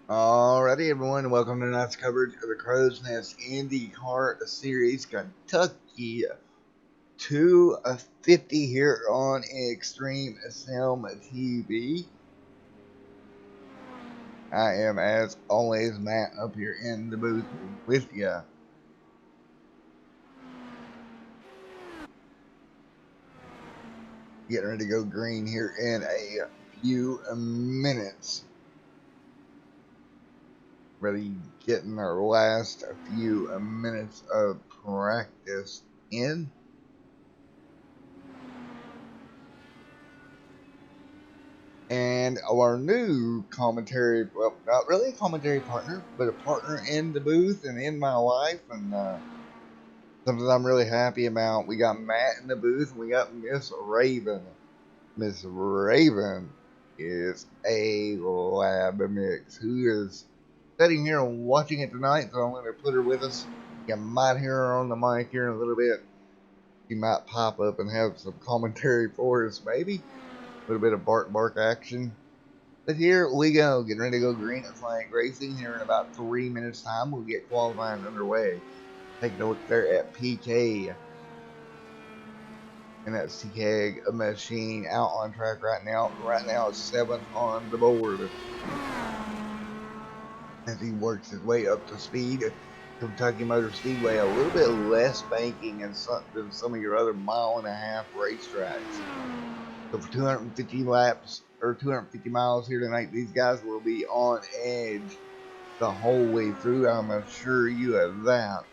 Alrighty, everyone, welcome to tonight's coverage of the Crowsnest Indycar Series Kentucky 250 here on Extreme Sim TV. I am, as always, Matt up here in the booth with you. Getting ready to go green here in a few minutes. Really getting our last few minutes of practice in. And our new commentary, well, not really a commentary partner, but a partner in the booth and in my life, and something I'm really happy about. We got Matt in the booth, and we got Miss Raven. Miss Raven is a lab mix who is sitting here and watching it tonight, so I'm going to put her with us. You might hear her on the mic here in a little bit. She might pop up and have some commentary for us, maybe. A little bit of bark action. But here we go, getting ready to go green at flag racing. Here in about 3 minutes time, we'll get qualifying underway. Taking a look there at PK. And that CKEG machine out on track right now. Right now it's 7th on the board. As he works his way up to speed. Kentucky Motor Speedway, a little bit less banking than some of your other mile-and-a-half racetracks. So for 250 laps, or 250 miles here tonight, these guys will be on edge the whole way through. I'm assure you of that.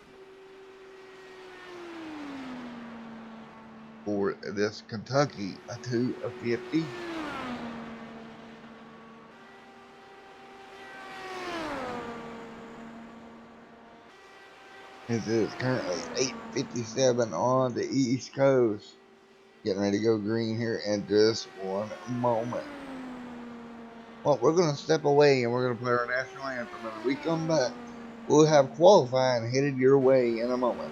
For this Kentucky 250. It is currently 8:57 on the East Coast. Getting ready to go green here in just one moment. Well, we're going to step away and we're going to play our national anthem. And when we come back, we'll have qualifying headed your way in a moment.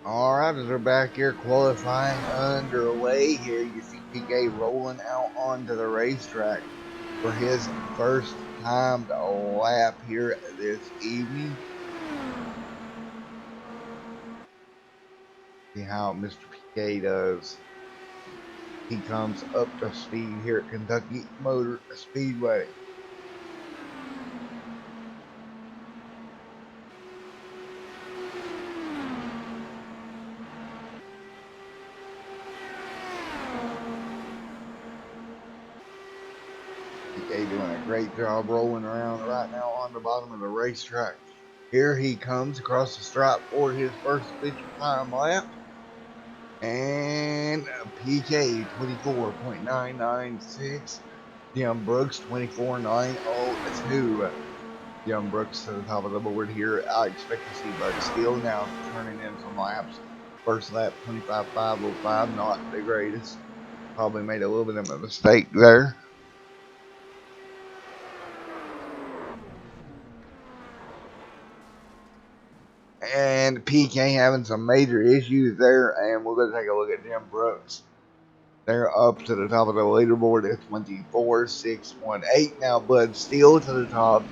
Alright, as we're back here qualifying underway here, you see PK rolling out onto the racetrack for his first timed lap here this evening. See how Mr. PK does. He comes up to speed here at Kentucky Motor Speedway. PK doing a great job rolling around right now on the bottom of the racetrack. Here he comes across the stripe for his first official time lap. And PK 24.996. Jim Brooks 24.902. Jim Brooks to the top of the board here. I expect to see Bud Steele now turning in some laps. First lap 25.505, not the greatest. Probably made a little bit of a mistake there. And PK having some major issues there. And we're going to take a look at Jim Brooks. They're up to the top of the leaderboard at 24.618. Now Bud Steele to the top.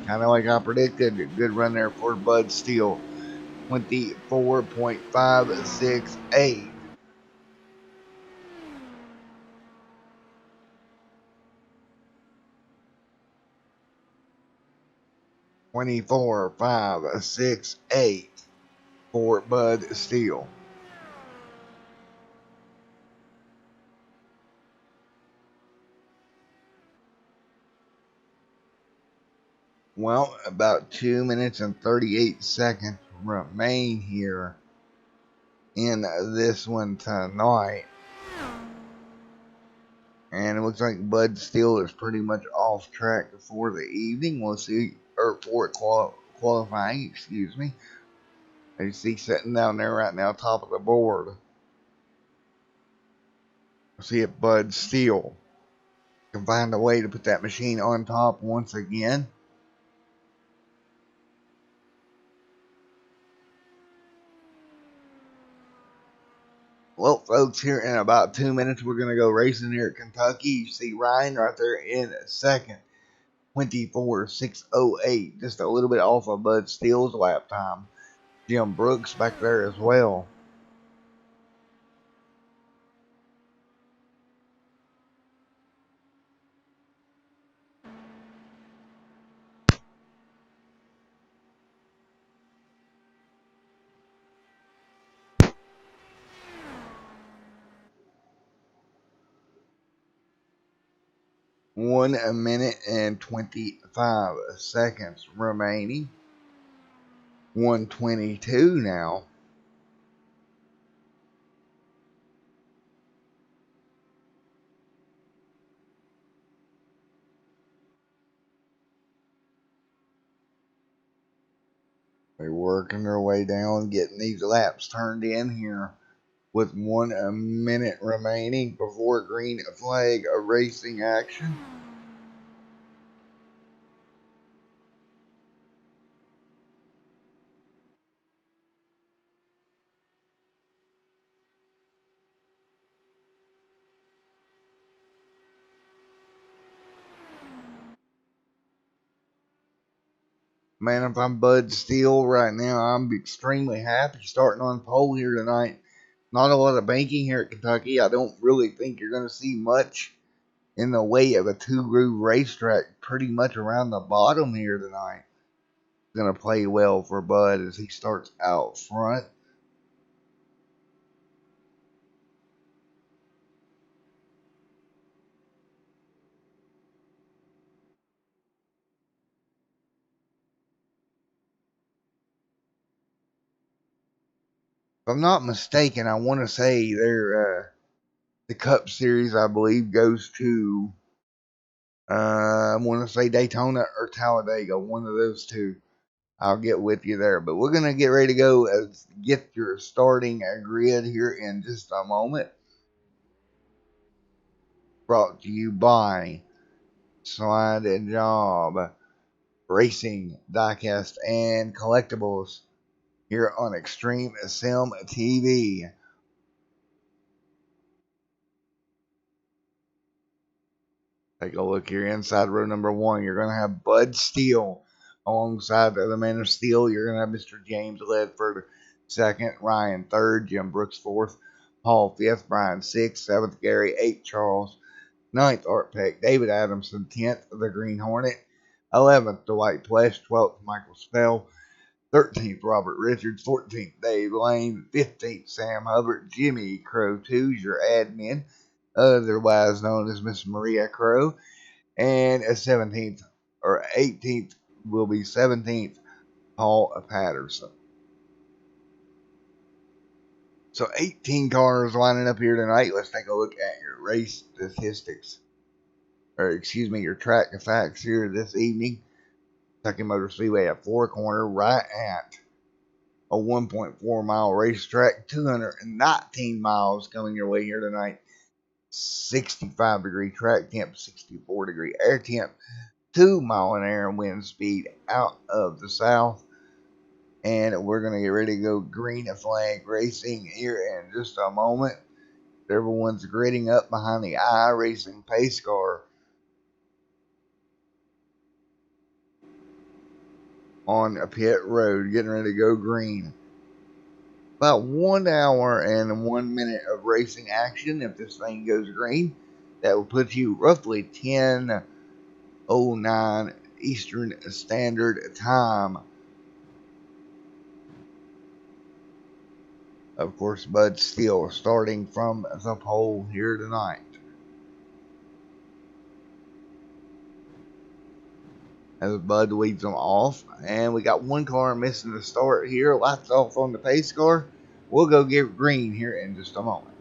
Kind of like I predicted. Good run there for Bud Steele. 24.568. 24.568 for Bud Steele. Well, about 2 minutes and 38 seconds remain here in this one tonight. And it looks like Bud Steele is pretty much off track for the evening. We'll see, or for qualifying, excuse me. You see sitting down there right now, top of the board. See it, Bud Steele can find a way to put that machine on top once again. Well, folks, here in about 2 minutes, we're going to go racing here at Kentucky. You see Ryan right there in second, 24.608, just a little bit off of Bud Steele's lap time. Jim Brooks back there as well. One minute and 25 seconds remaining. 1:22 now. They're working their way down, getting these laps turned in here with 1 minute remaining before green flag racing action. Man, if I'm Bud Steele right now, I'm extremely happy starting on pole here tonight. Not a lot of banking here at Kentucky. I don't really think you're going to see much in the way of a two-groove racetrack pretty much around the bottom here tonight. Going to play well for Bud as he starts out front. If I'm not mistaken, I want to say the Cup Series, I believe, goes to I want to say Daytona or Talladega, one of those two. I'll get with you there. But we're going to get ready to go get your starting grid here in just a moment. Brought to you by Slide and Job Racing, Diecast, and Collectibles. here on Extreme Sim TV. Take a look here inside row number 1. You're going to have Bud Steele alongside the Man of Steel. You're going to have Mr. James Ledford second, Ryan third, Jim Brooks fourth, Paul fifth, Brian sixth, seventh, Gary eighth, Charles ninth, Art Peck, David Adamson 10th, the Green Hornet 11th, Dwight Plesh 12th, Michael Spell 13th, Robert Richards 14th, Dave Lane 15th, Sam Hubbard, Jimmy Crow 2's your admin, otherwise known as Miss Maria Crow, and a 17th or 18th will be 17th, Paul Patterson. So 18 cars lining up here tonight. Let's take a look at your race statistics, or excuse me, your track facts here this evening. Kentucky Motor Speedway at Four Corner, right at a 1.4 mile racetrack, 219 miles coming your way here tonight. 65 degree track temp, 64 degree air temp, 2 mile an hour wind speed out of the south. And we're going to get ready to go green flag racing here in just a moment. Everyone's gridding up behind the iRacing pace car on a pit road, getting ready to go green. About 1 hour and 1 minute of racing action. If this thing goes green, that will put you roughly 10:09 Eastern Standard Time. Of course, Bud Steele starting from the pole here tonight. As Bud leads them off, and we got one car missing the start here. Lights off on the pace car. We'll go get green here in just a moment.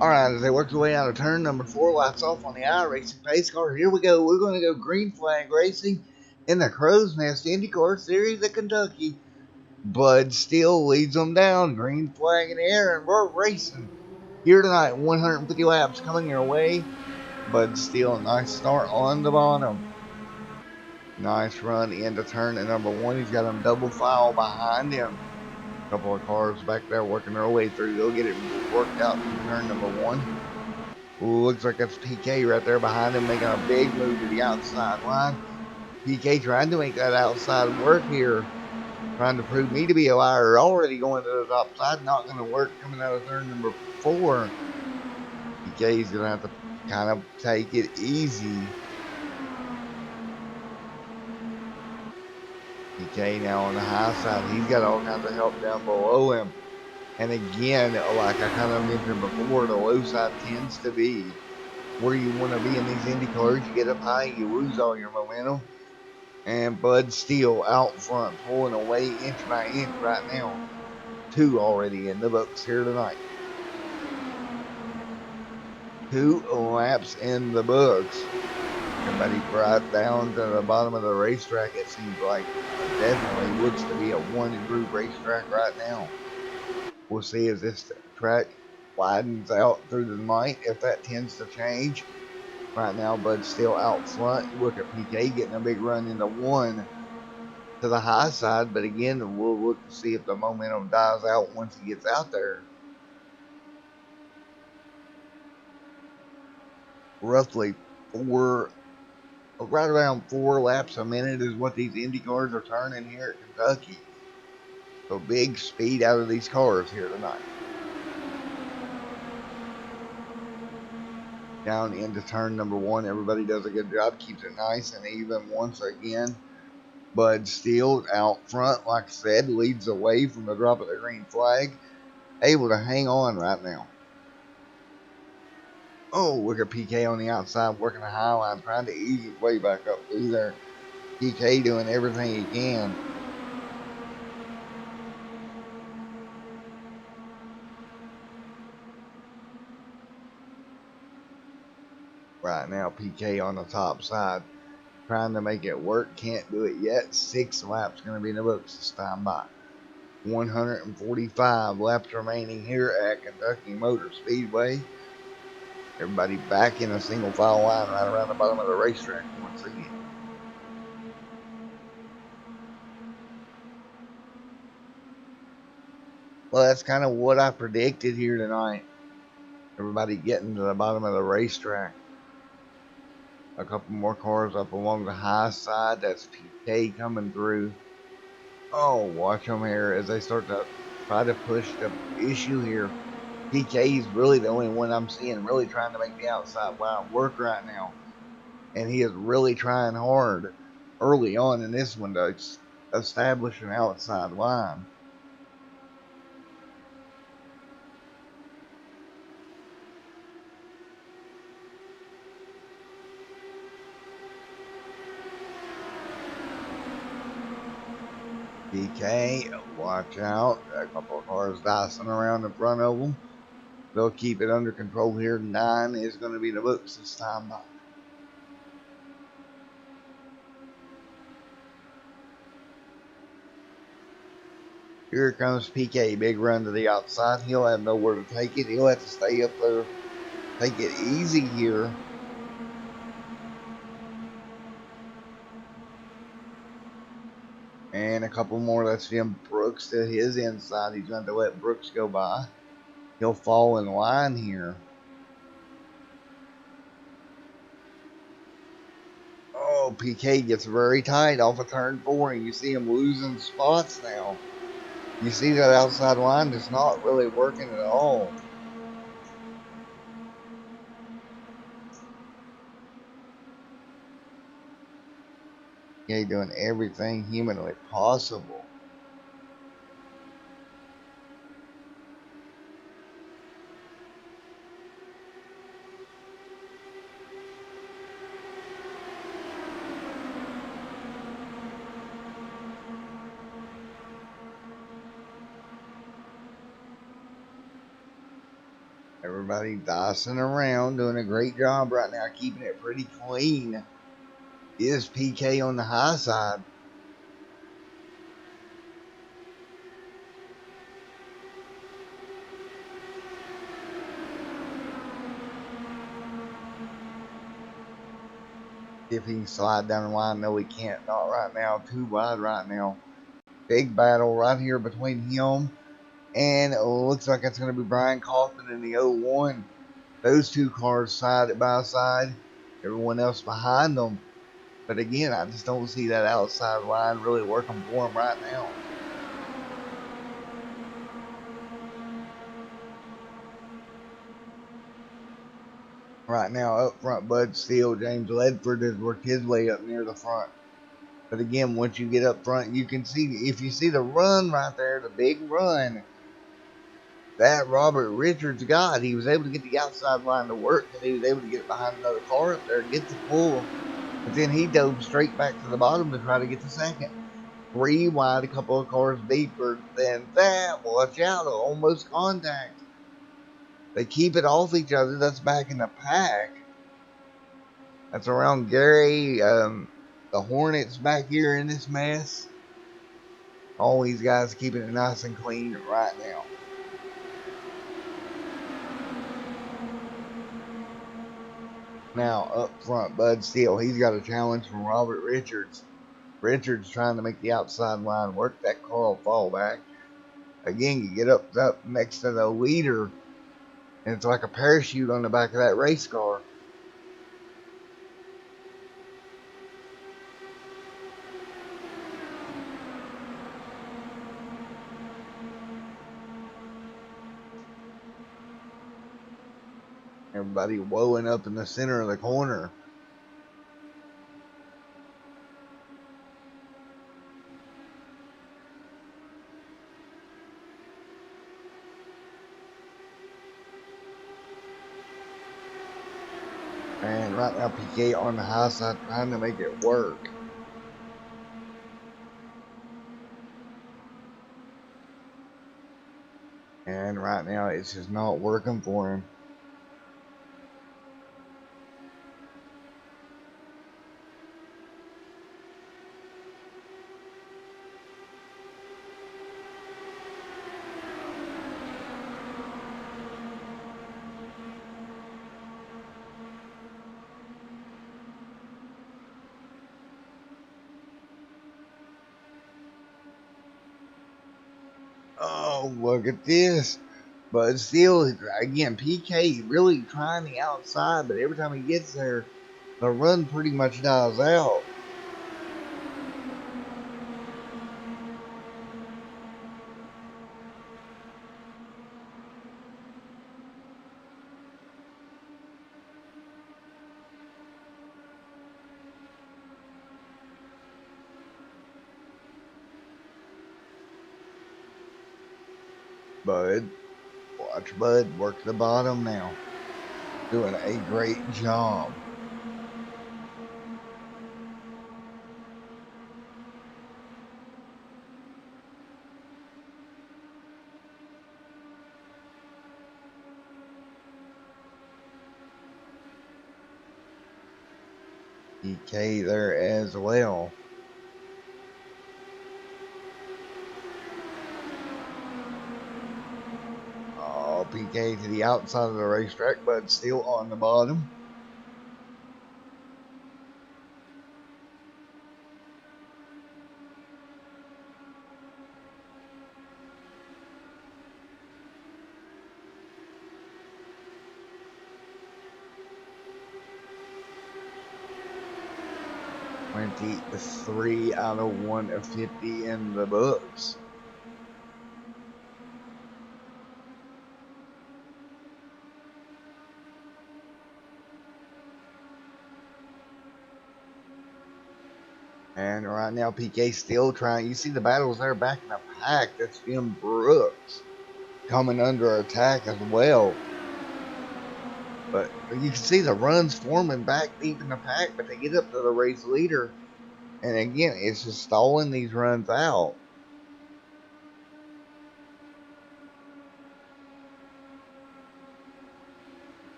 Alright, as they work their way out of turn number 4, lights off on the iRacing pace car. Here we go. We're going to go green flag racing in the Crowsnest Indycar Series at Kentucky. Bud Steele leads them down. Green flag in the air, and we're racing here tonight. 150 laps coming your way. Bud Steele, nice start on the bottom. Nice run into turn at number 1. He's got them double file behind him. A couple of cars back there working their way through. They'll get it worked out in turn number 1. Ooh, looks like that's PK right there behind him, making a big move to the outside line. PK trying to make that outside work here. Trying to prove me to be a liar. Already going to the top side. Not going to work coming out of turn number 4. PK's going to have to kind of take it easy. PK now on the high side. He's got all kinds of help down below him. And again, like I kind of mentioned before, the low side tends to be where you want to be in these Indy cars. You get up high, you lose all your momentum. And Bud Steele out front, pulling away inch by inch right now. 2 already in the books here tonight. 2 laps in the books. Everybody right down to the bottom of the racetrack. It seems like definitely looks to be a one-group racetrack right now. We'll see as this track widens out through the night, if that tends to change. Right now, Bud's still out front. Look at PK getting a big run into 1 to the high side, but again, we'll look to see if the momentum dies out once he gets out there. Roughly right around 4 laps a minute is what these Indy cars are turning here at Kentucky. So big speed out of these cars here tonight. down into turn number one. Everybody does a good job, keeps it nice and even once again. Bud Steele out front, like I said, leads away from the drop of the green flag, able to hang on right now. Oh, look at PK on the outside, working the high line, trying to ease his way back up through there. PK doing everything he can. Right now, PK on the top side, trying to make it work. Can't do it yet. 6 laps going to be in the books this time by. 145 laps remaining here at Kentucky Motor Speedway. Everybody back in a single file line right around the bottom of the racetrack once again. Well, that's kind of what I predicted here tonight. Everybody getting to the bottom of the racetrack. A couple more cars up along the high side. That's PK coming through. Oh, watch them here as they start to try to push the issue here. PK is really the only one I'm seeing really trying to make the outside line work right now. And he is really trying hard early on in this one to establish an outside line. PK, watch out. A couple of cars dicing around in front of them. They'll keep it under control here. 9 is going to be the books this time. Here comes PK. Big run to the outside. He'll have nowhere to take it. He'll have to stay up there. Take it easy here. And a couple more. Let's see him. Brooks to his inside. He's going to let Brooks go by. He'll fall in line here. Oh, PK gets very tight off of turn 4. And you see him losing spots now. You see that outside line is not really working at all. PK doing everything humanly possible. Everybody dicing around, doing a great job right now, keeping it pretty clean. Is PK on the high side. If he can slide down the line, no, he can't. Not right now. Too wide right now. Big battle right here between him and it looks like it's going to be Brian Kaufman in the 01. Those two cars side by side. Everyone else behind them. But again, I just don't see that outside line really working for him right now. Right now, up front, Bud Steele, James Ledford has worked his way up near the front. But again, once you get up front, you can see, if you see the run right there, the big run that Robert Richards got, he was able to get the outside line to work, and he was able to get behind another car up there, get the pull. But then he dove straight back to the bottom to try to get the second. 3 wide, a couple of cars deeper than that. Watch out, almost contact. They keep it off each other. That's back in the pack. That's around Gary. The Hornets back here in this mess. All these guys keeping it nice and clean right now. Now up front, Bud Steele. He's got a challenge from Robert Richards. Richards trying to make the outside line work. That car will fall back. Again, you get up next to the leader, and it's like a parachute on the back of that race car. Everybody woeing up in the center of the corner. And right now, PK on the high side trying to make it work. And right now, it's just not working for him. Oh, look at this. But still, again, PK really trying the outside, but every time he gets there, the run pretty much dies out. Bud, watch Bud work the bottom now. Doing a great job. PK there as well. Oh, PK to the outside of the racetrack, but still on the bottom. Three out of 150 in the books. And right now, PK still trying. You see the battles there back in the pack. That's Jim Brooks coming under attack as well. But you can see the runs forming back deep in the pack, but they get up to the race leader. And again, it's just stalling these runs out.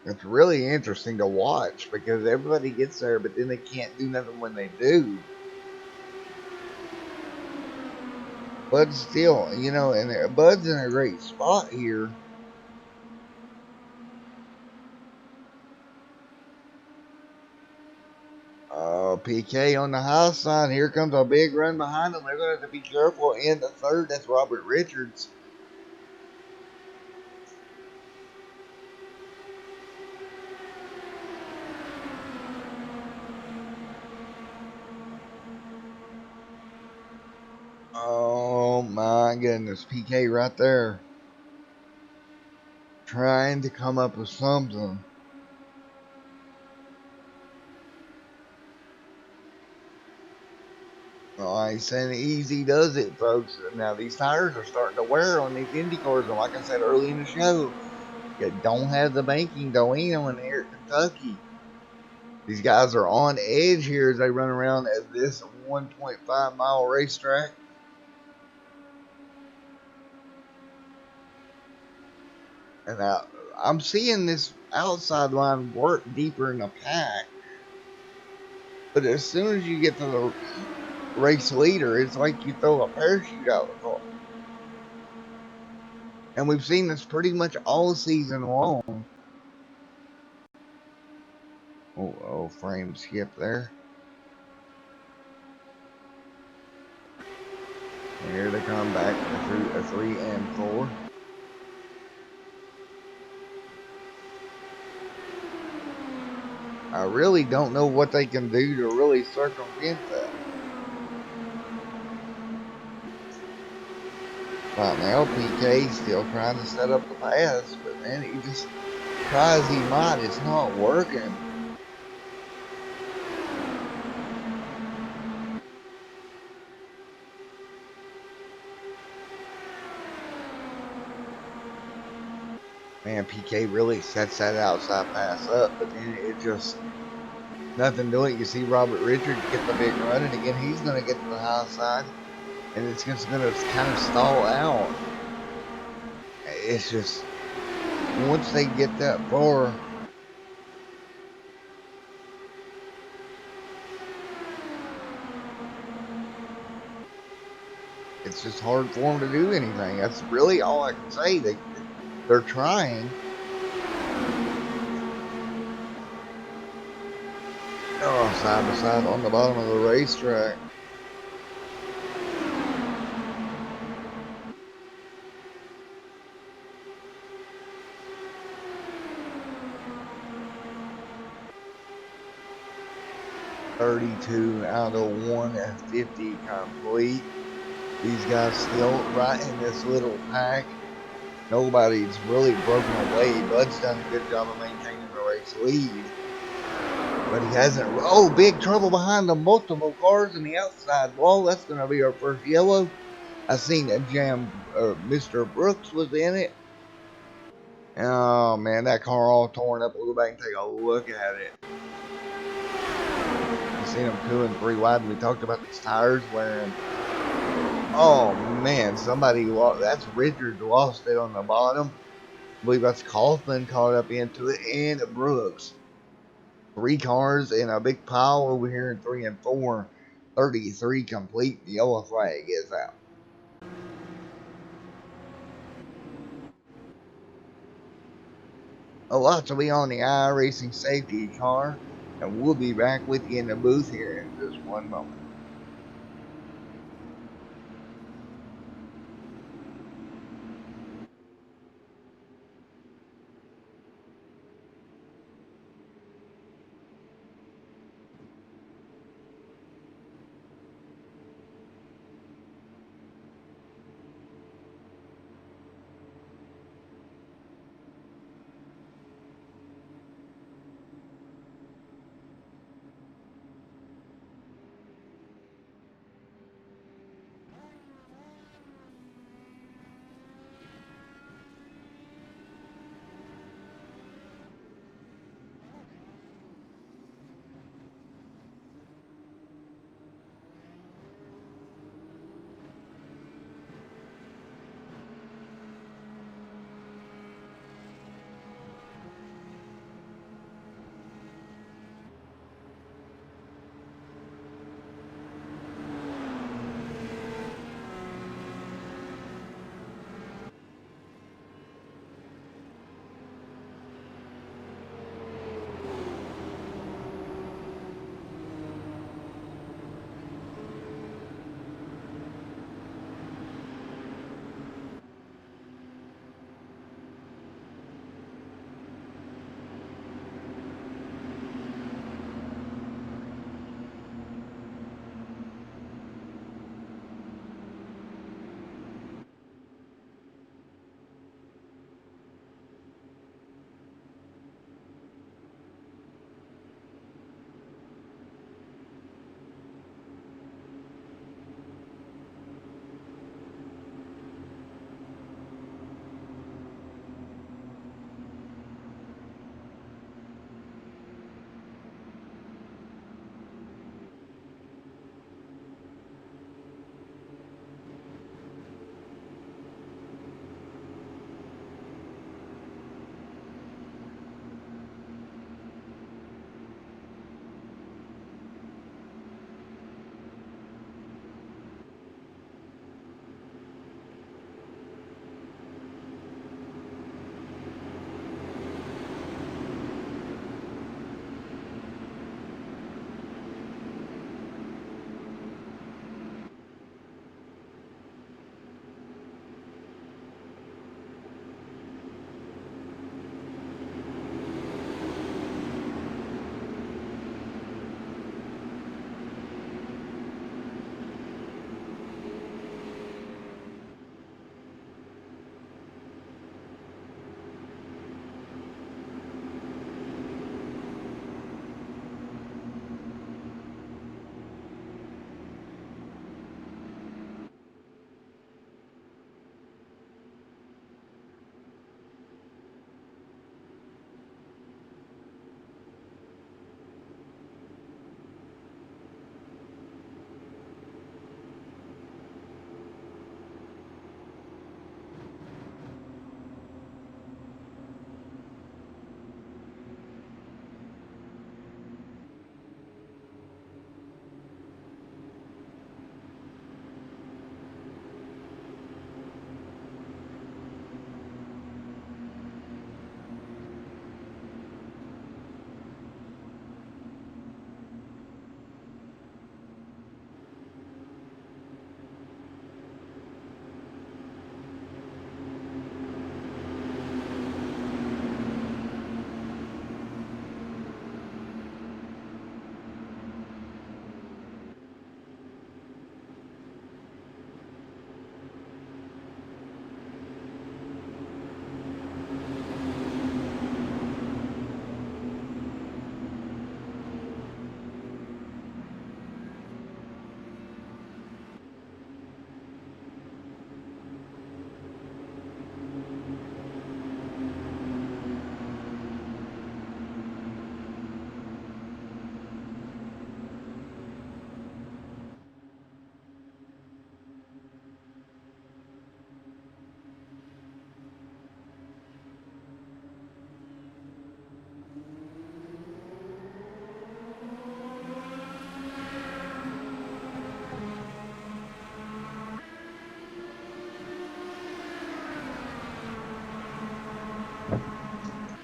It's really interesting to watch because everybody gets there, but then they can't do nothing when they do. But still, you know, and Bud's in a great spot here. PK on the high side. Here comes a big run behind them. They're going to have to be careful in the third. That's Robert Richards. Oh my goodness. PK right there. Trying to come up with something. Well, I ain't saying easy does it, folks. Now, these tires are starting to wear on these Indycars. And like I said early in the show, you don't have the banking going on here at Kentucky. These guys are on edge here as they run around at this 1.5 mile racetrack. And I'm seeing this outside line work deeper in the pack. But as soon as you get to the race leader, it's like you throw a parachute out the car. And we've seen this pretty much all season long. Frame skip there. And here they come back through a 3 and 4. I really don't know what they can do to really circumvent that. Right now, PK still trying to set up the pass, but man, he just try as he might, it's not working. Man, PK really sets that outside pass up, but then it just nothing doing. You see Robert Richards get the big run, and again he's going to get to the high side, and it's just going to kind of stall out. It's just once they get that far, it's just hard for them to do anything. That's really all I can say. They're trying. Oh, side by side on the bottom of the racetrack. $32 out of 150 complete. These guys still right in this little pack. Nobody's really broken away. Bud's done a good job of maintaining the race lead. But he hasn't. Oh, big trouble behind the multiple cars in the outside wall. That's going to be our first yellow. I seen that jam. Mr. Brooks was in it. Oh man, that car all torn up. We'll go back and take a look at it. You seen them 2 and 3 wide. We talked about these tires wearing. Oh man, somebody lost. That's Richards lost it on the bottom. I believe that's Kaufman caught up into it, and Brooks. 3 cars in a big pile over here in 3 and 4. 33 complete. The yellow flag is out. A lot to be on the iRacing safety car, and we'll be back with you in the booth here in just one moment.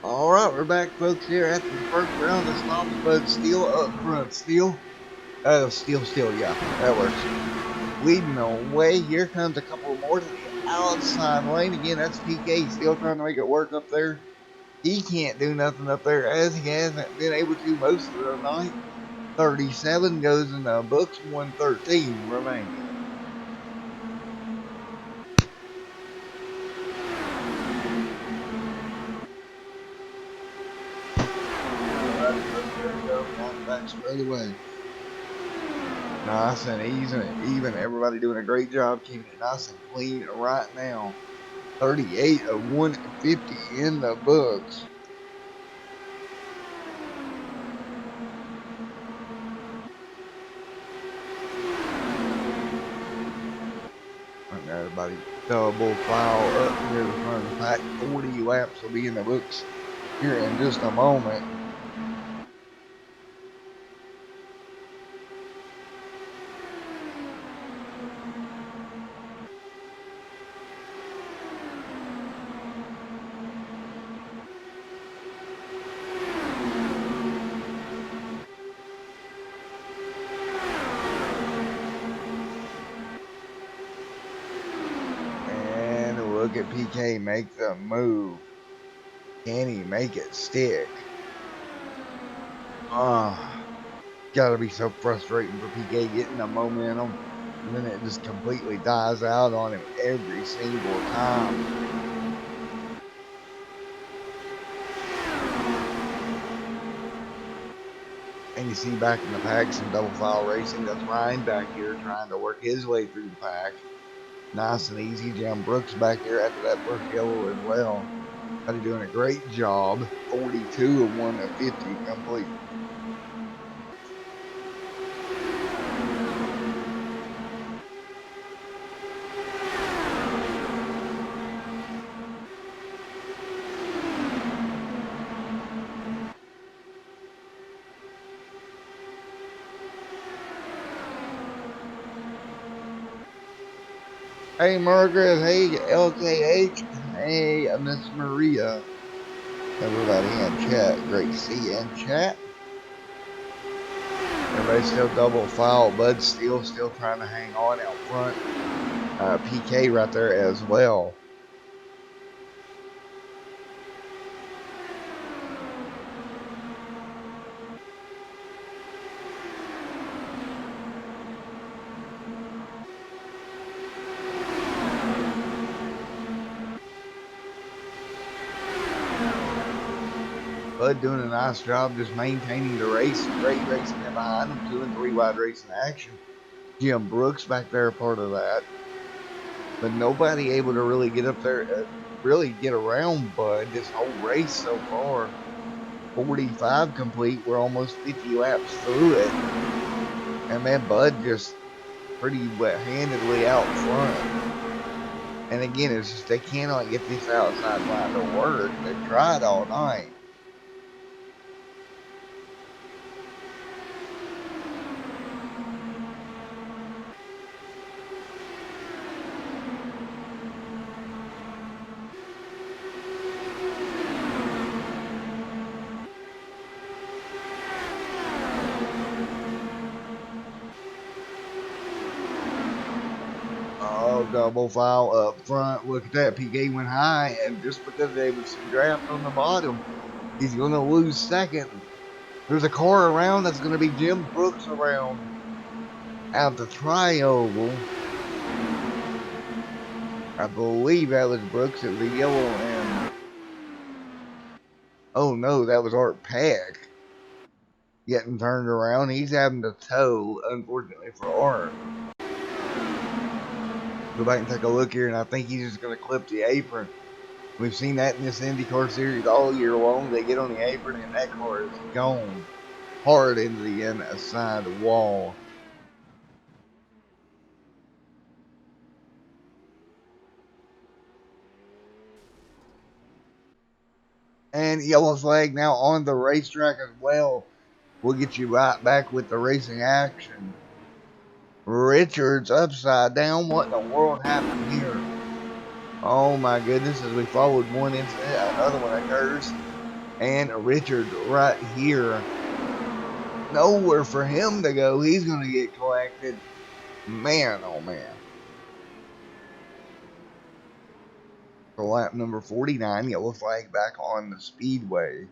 All right, we're back, folks, here after the first round of stops, but still up front. Still, yeah, that works. Leading the way, here comes a couple more to the outside lane. Again, that's PK, still trying to make it work up there. He can't do nothing up there, as he hasn't been able to most of the night. 37 goes in the books, 113 remaining. Alright, folks, there we go. Down the back straight away. Nice and easy, even. Everybody doing a great job keeping it nice and clean right now. 38 of 150 in the books. And everybody double file up here to the front of the pack. 40 laps will be in the books here in just a moment. And look at PK make the move. Can he make it stick? Gotta be so frustrating for PK getting the momentum, and then it just completely dies out on him every single time. And you see back in the pack some double file racing. That's Ryan back here trying to work his way through the pack. Nice and easy. Jim Brooks back here after that first yellow as well. But he's doing a great job. 42 of 150 complete. Hey Margaret, hey LKH, hey Miss Maria. Everybody in chat, great to see you in chat. Everybody's still double foul. Bud still trying to hang on out front. PK right there as well. Bud doing a nice job just maintaining the race. Great racing in behind him. 2 and 3 wide racing action. Jim Brooks back there, part of that. But nobody able to really get up there, really get around Bud this whole race so far. 45 complete. We're almost 50 laps through it. And man, Bud just pretty wet-handedly out front. And again, it's just they cannot get this outside line to work. They've tried all night. Oh, double file up front. Look at that. PK went high, and just because there was some draft on the bottom, he's going to lose second. There's a car around that's going to be Jim Brooks around out the tri-oval. I believe that was Brooks. It was a yellow and... Oh no, that was Art Peck getting turned around. He's having to tow, unfortunately for Art. Go back and take a look here, and I think he's just going to clip the apron. We've seen that in this IndyCar series all year long. They get on the apron, and that car is gone hard into the inside wall. And yellow flag now on the racetrack as well. We'll get you right back with the racing action. Richards upside down. What in the world happened here? Oh my goodness, as we followed one incident, another one occurs. And Richard right here, nowhere for him to go. He's going to get collected. Man, oh man. For lap number 49, yellow flag back on the speedway.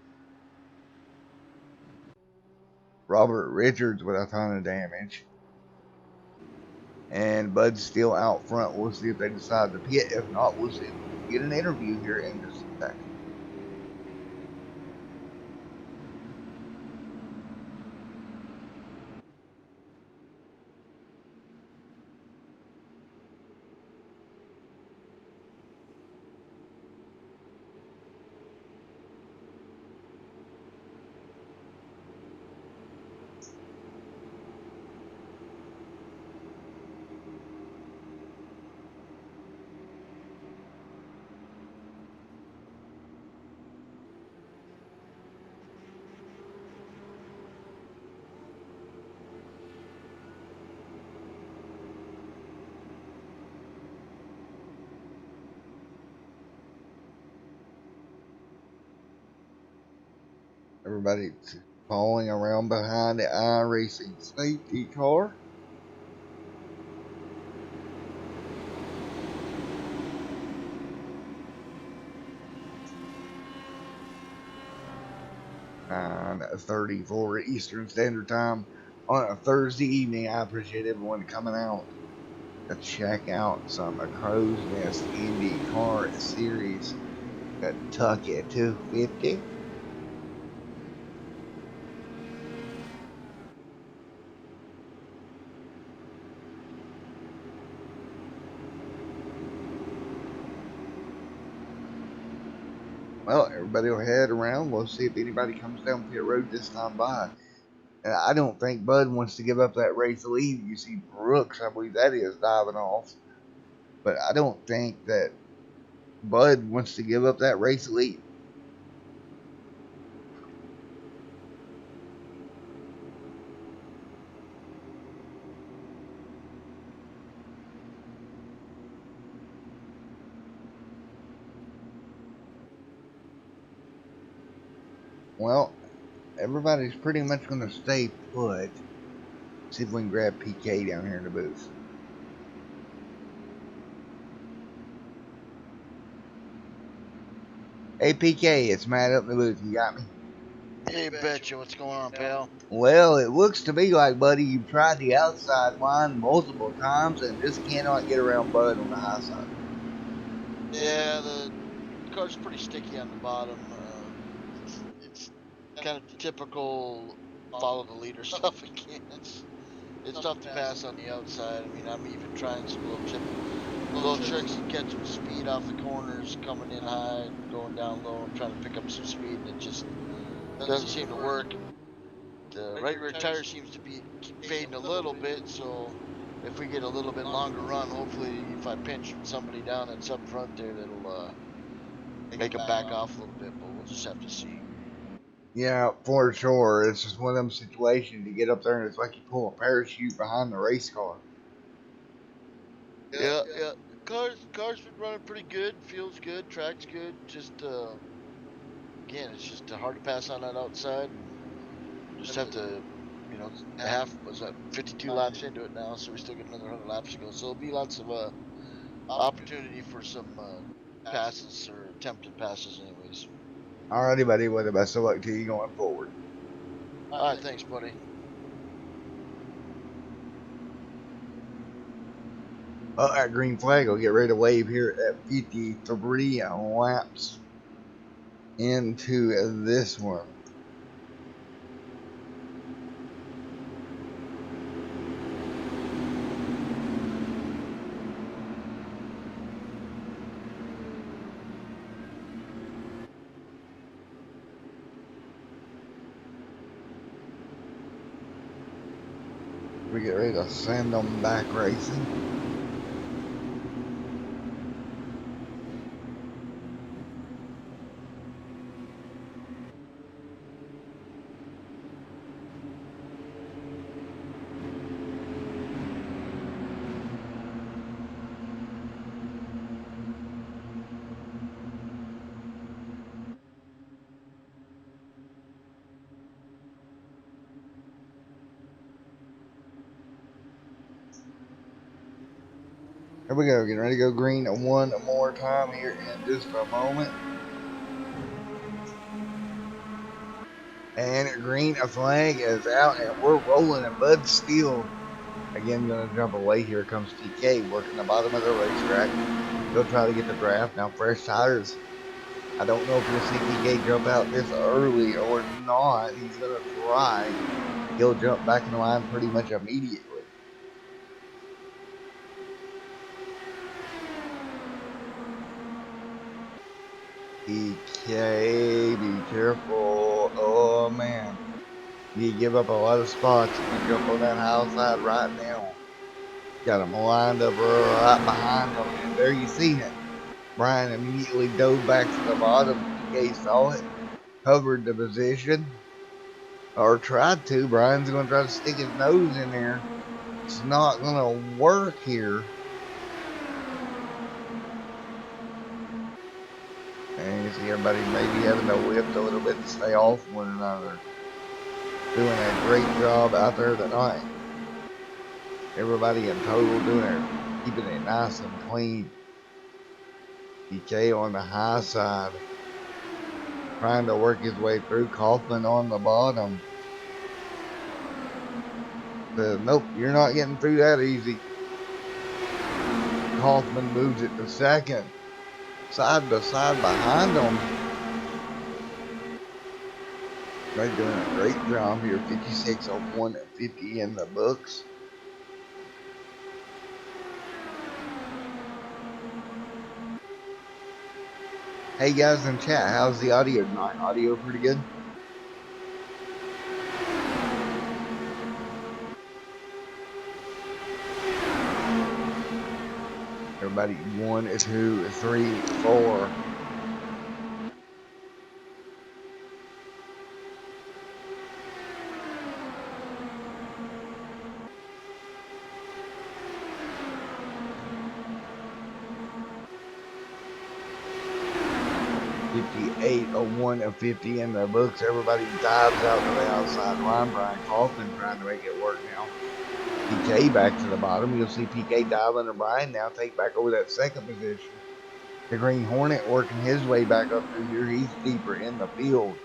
Robert Richards with a ton of damage. And Bud's still out front. We'll see if they decide to pit. If not, we'll see if we get an interview here in just a second. Everybody's following around behind the iRacing safety car. On 34 Eastern Standard Time on a Thursday evening. I appreciate everyone coming out to check out some Crowsnest Indycar Series Kentucky 250. Well, everybody will head around. We'll see if anybody comes down pit road this time by. And I don't think Bud wants to give up that race lead. You see Brooks, I believe that is, diving off. But I don't think that Bud wants to give up that race lead. Well, everybody's pretty much going to stay put. See if we can grab PK down here in the booth. Hey PK, it's Matt up in the booth. You got me? Hey, betcha. What's going on, pal? Well, it looks to me like, buddy, you've tried the outside line multiple times and just cannot get around Bud on the high side. Yeah, the car's pretty sticky on the bottom. It's kind of typical follow the leader stuff again. It's tough to pass on the outside. I mean, I'm even trying some little tricks to catch some speed off the corners, coming in high, going down low, and trying to pick up some speed, and it just doesn't seem to work. The right rear tire seems to be fading a little bit, so if we get a little bit longer run, hopefully if I pinch somebody down that's up front there, that'll make them back off a little bit, but we'll just have to see. Yeah, for sure. It's just one of them situations. You get up there and it's like you pull a parachute behind the race car. Yeah. Car's been running pretty good, feels good, track's good. Just again, it's just hard to pass on that outside, and just have to, was that 52 laps into it now, so we still got another 100 laps to go. So there'll be lots of opportunity for some passes or attempted passes, anyways. Alrighty, buddy. Well, the best of luck to you going forward. All right, thanks, buddy. Well, that green flag will get ready to wave here at 53 laps into this one. We get ready to send them back racing. Here we go. Getting ready to go green one more time here in just a moment. And green, a flag is out, and we're rolling. And Bud Steele again going to jump away. Here comes PK working the bottom of the racetrack. He'll try to get the draft. Now, fresh tires. I don't know if you'll see PK jump out this early or not. He's going to try. He'll jump back in the line pretty much immediately. PK, be careful. Oh, man. You give up a lot of spots if you jump on that high side right now. Got him lined up right behind him, and there you see it. Brian immediately dove back to the bottom. PK saw it, covered the position, or tried to. Brian's going to try to stick his nose in there. It's not going to work here. And you see everybody maybe having to lift a little bit to stay off one another. Doing a great job out there tonight. Everybody in total doing it, keeping it nice and clean. PK on the high side, trying to work his way through. Kaufman on the bottom. Says, nope, you're not getting through that easy. Kaufman moves it to second. Side by side behind them. They're doing a great job here. 56 on 150 in the books. Hey guys in chat, how's the audio tonight? Audio pretty good? Everybody 1, 2, 3, 4. On 1 of 50 in the books. Everybody dives out to the outside line. Brian Kaufman trying to make it work now. PK back to the bottom. You'll see PK dive under Brian now. Take back over that second position. The Green Hornet working his way back up through here. He's deeper in the field.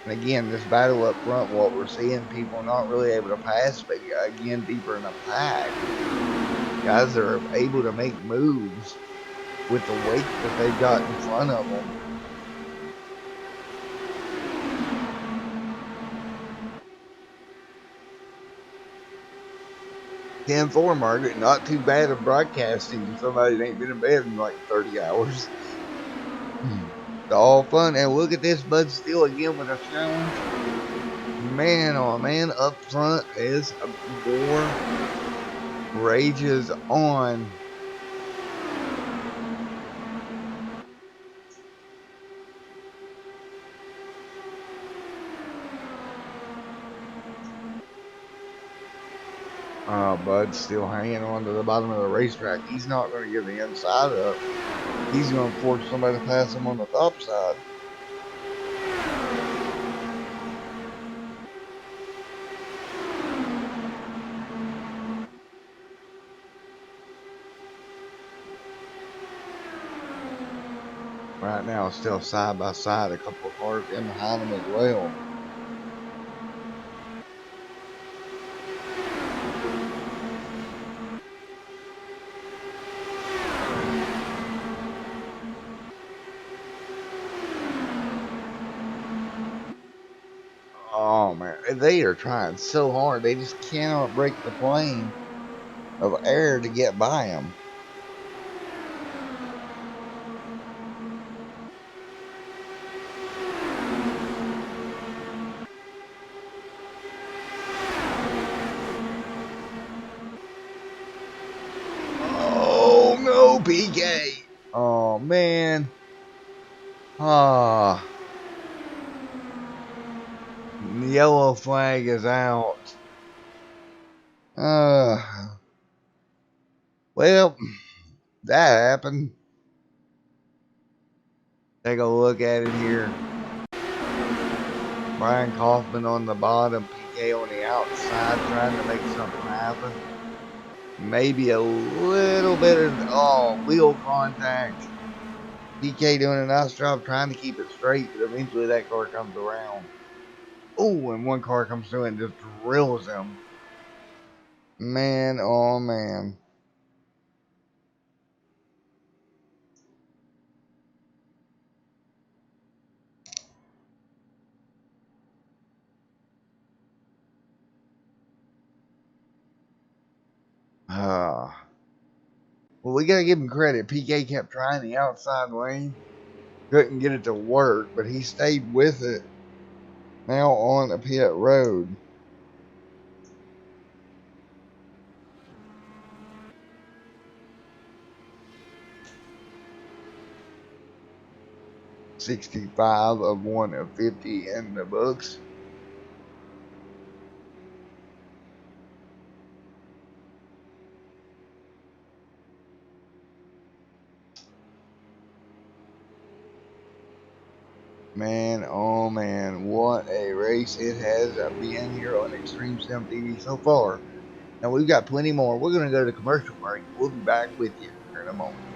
And again, this battle up front, what we're seeing, people not really able to pass, but again, deeper in the pack. Guys are able to make moves with the weight that they've got in front of them. 10-4, Margaret. Not too bad of broadcasting. Somebody that ain't been in bed in like 30 hours. It's all fun. And look at this, Bud Steele again with a challenge. Man, oh man, up front is more rages on. Bud's still hanging on to the bottom of the racetrack. He's not going to give the inside up. He's going to force somebody to pass him on the top side. Right now, still side by side. A couple of cars in behind him as well. Oh man, they are trying so hard. They just cannot break the plane of air to get by him. Oh no, PK. Oh man. Ah. The yellow flag is out. Well, that happened. Take a look at it here. Brian Kaufman on the bottom, PK on the outside, trying to make something happen. maybe a little bit of wheel contact. PK doing a nice job trying to keep it straight, but eventually that car comes around. Oh, and one car comes through and just drills him. Man, oh man. Ah. Well, we gotta give him credit. PK kept trying the outside lane, couldn't get it to work, but he stayed with it. Now on the pit road. 65 of 1 of 50 in the books. Man, oh man, what a race it has been here on Extreme Sim TV so far. Now we've got plenty more. We're going to go to commercial break. We'll be back with you here in a moment.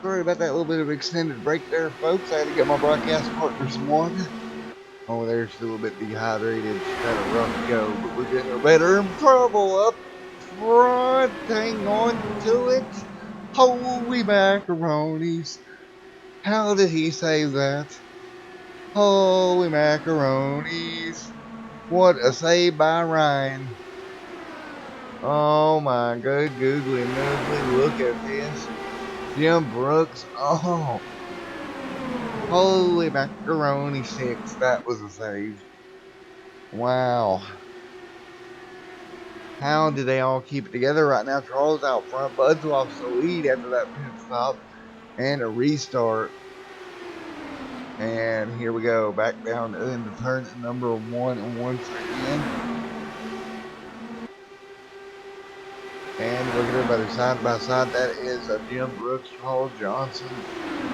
Sorry about that little bit of extended break there, folks. I had to get my broadcast partner some water. Oh, they're still a little bit dehydrated. She's had a rough go, but we're getting her better. In trouble up front. Hang on to it. Holy macaronis. How did he say that? Holy macaronis. What a save by Ryan. Oh my good googly moogly. Look at this. Jim Brooks. Oh. Holy macaroni sticks. That was a save. Wow. How did they all keep it together right now? Charles out front. Bud's lost the lead after that pit stop and a restart. And here we go. Back down into turn number one. And once again. And look at everybody side by side. That is Jim Brooks, Charles Johnson.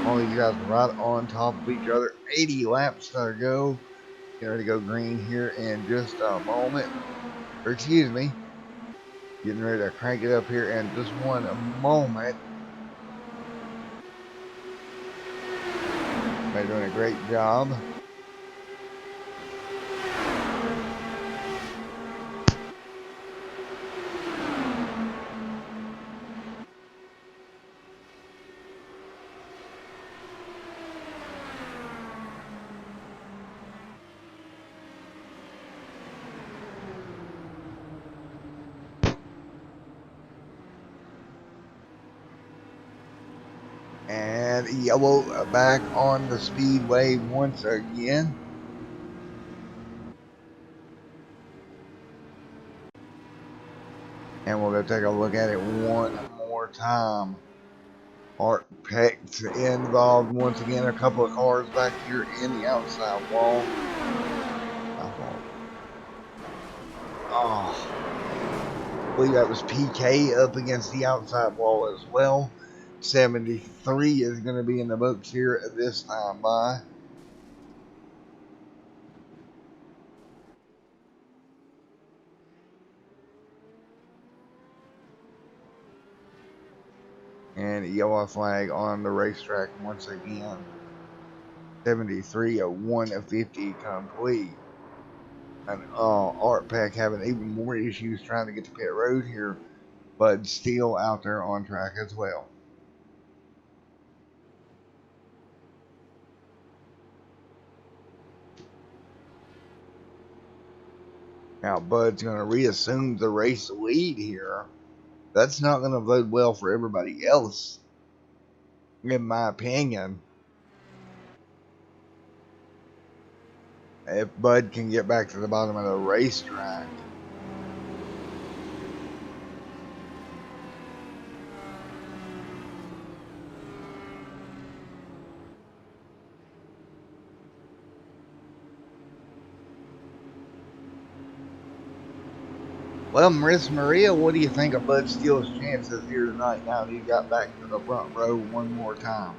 All these guys right on top of each other. 80 laps to go. Getting ready to go green here in just a moment. Or excuse me. Getting ready to crank it up here in just one moment. They're doing a great job. And yellow back on the speedway once again. And we'll go take a look at it one more time. Art Peck's involved once again. A couple of cars back here in the outside wall. Oh, I believe that was PK up against the outside wall as well. 73 is going to be in the books here this time by. And yellow flag on the racetrack once again. 73, a 1 of 50 complete. And Art Peck having even more issues trying to get to pit road here, but still out there on track as well. Now Bud's going to reassume the race lead here. That's not going to bode well for everybody else, in my opinion. If Bud can get back to the bottom of the racetrack. Well, Marissa Maria, what do you think of Bud Steele's chances here tonight now that he got back to the front row one more time?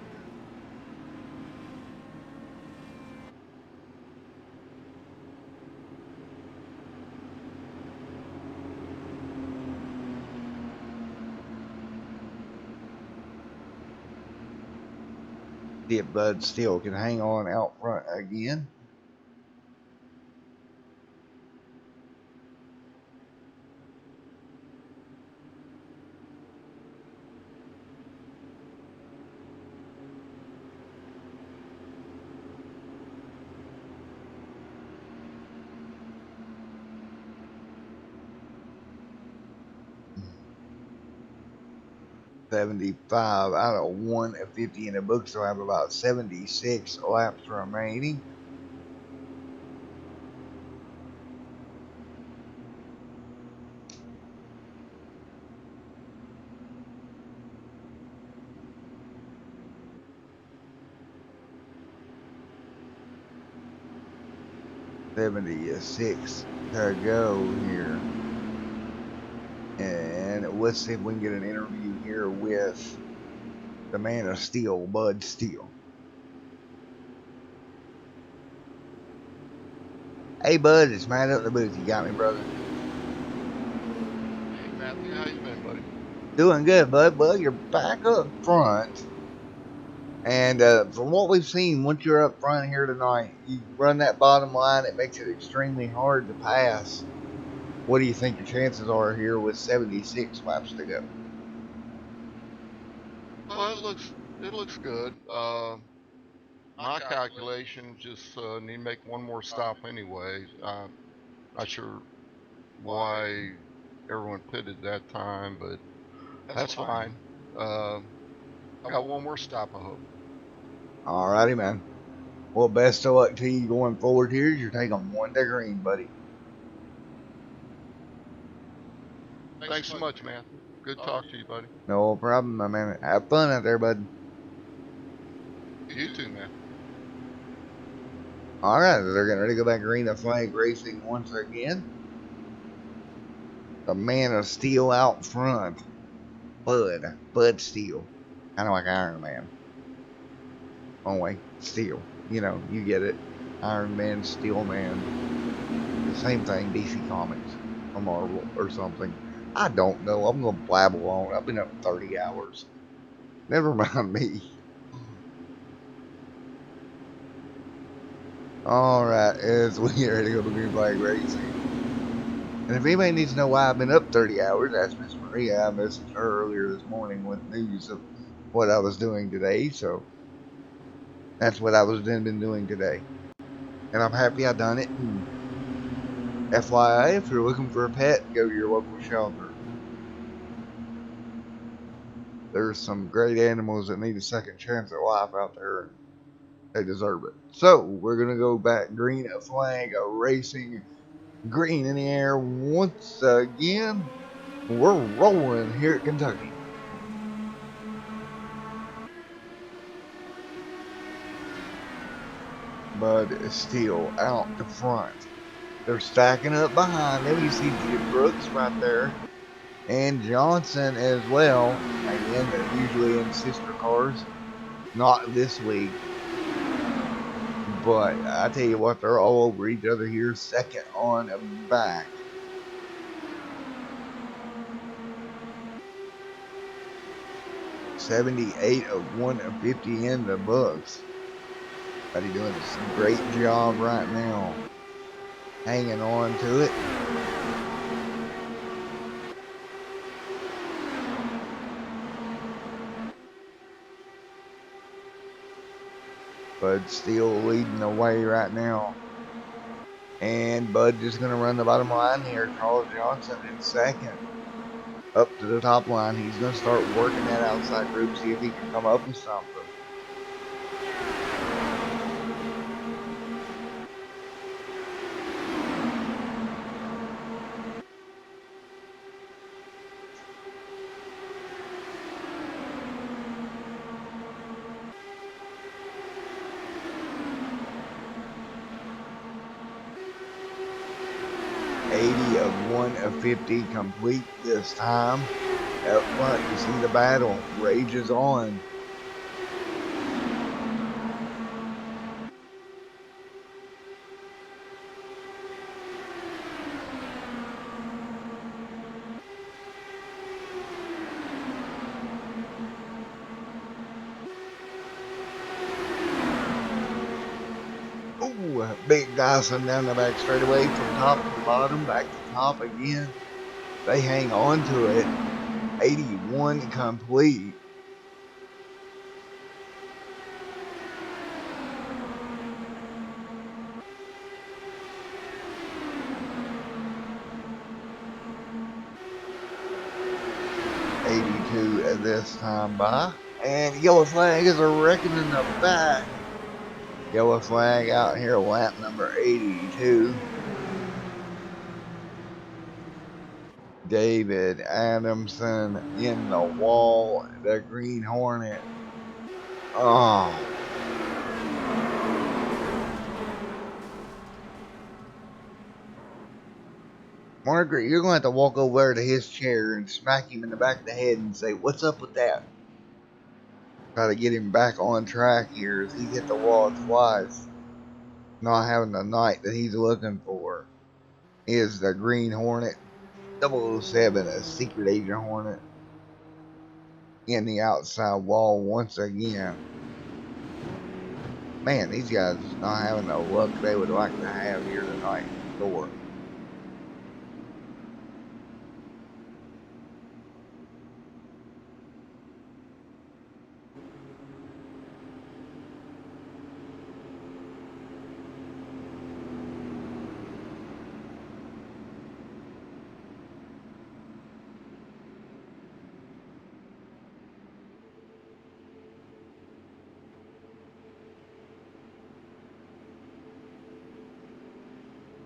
See if Bud Steele can hang on out front again. $75 out of 150 in the book, so I have about 76 laps remaining. $76 to go here. And let's see if we can get an interview here with the man of steel, Bud Steele. Hey, Bud, it's Matt up in the booth. You got me, brother? Hey, Matthew, how you been, buddy? Doing good, Bud. Well, you're back up front. And from what we've seen, once you're up front here tonight, you run that bottom line, it makes it extremely hard to pass. What do you think your chances are here with 76 laps to go? Well, it looks good. My calculations just need to make one more stop anyway. Not sure why everyone pitted that time, but that's fine. Uh, got one more stop, I hope. Alrighty, man. Well, best of luck to you going forward here. You're taking one to green, buddy. Thanks so much, man. Good talk to you, buddy. No problem, my man. Have fun out there, bud. You too, man. Alright, they're getting ready to go back green to flag racing once again. The man of steel out front. Bud Steel. Kind of like Iron Man. Only steel. You know, you get it. Iron Man, Steel Man. The same thing, DC Comics or Marvel or something. I don't know. I'm gonna blabble on. I've been up 30 hours. Never mind me. Alright, as we get ready to go to green flag racing. And if anybody needs to know why I've been up 30 hours, ask Miss Maria. I messaged her earlier this morning with news of what I was doing today. So that's what I was been doing today. And I'm happy I done it. And FYI, if you're looking for a pet, go to your local shelter. There's some great animals that need a second chance at life out there, and they deserve it. So we're gonna go back green flag racing, green in the air once again. We're rolling here at Kentucky. Bud is still out the front. They're stacking up behind them. You see Jim Brooks right there, and Johnson as well. Again, they're usually in sister cars. Not this week. But I tell you what, they're all over each other here, second on back. $78 of 150 in the books. But he's doing a great job right now. Hanging on to it. Bud still leading the way right now. And Bud just going to run the bottom line here. Charles Johnson in second. Up to the top line. He's going to start working that outside group, see if he can come up with something. Of 150 complete this time. Up front, you see the battle rages on. Ooh, big Dyson down the back straightaway from top to bottom, back to top again. They hang on to it. 81 complete. At this time by. And yellow flag is a wrecking in the back. Yellow flag out here, lap number 82. David Adamson in the wall, the Green Hornet. Oh. Margaret, you're going to have to walk over there to his chair and smack him in the back of the head and say, "What's up with that?" Try to get him back on track here as he hit the wall twice. Not having the night that he's looking for. Is the Green Hornet 007, a secret agent Hornet, in the outside wall once again. man, these guys not having the luck they would like to have here tonight in the store.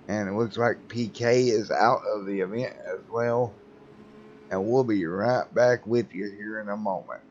And it looks like PK is out of the event as well. And we'll be right back with you here in a moment.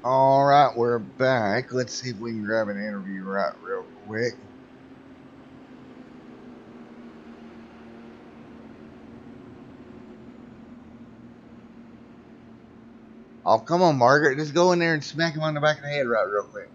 All right, we're back. Let's see if we can grab an interview right real quick. Oh, come on, Margaret. Just go in there and smack him on the back of the head right real quick.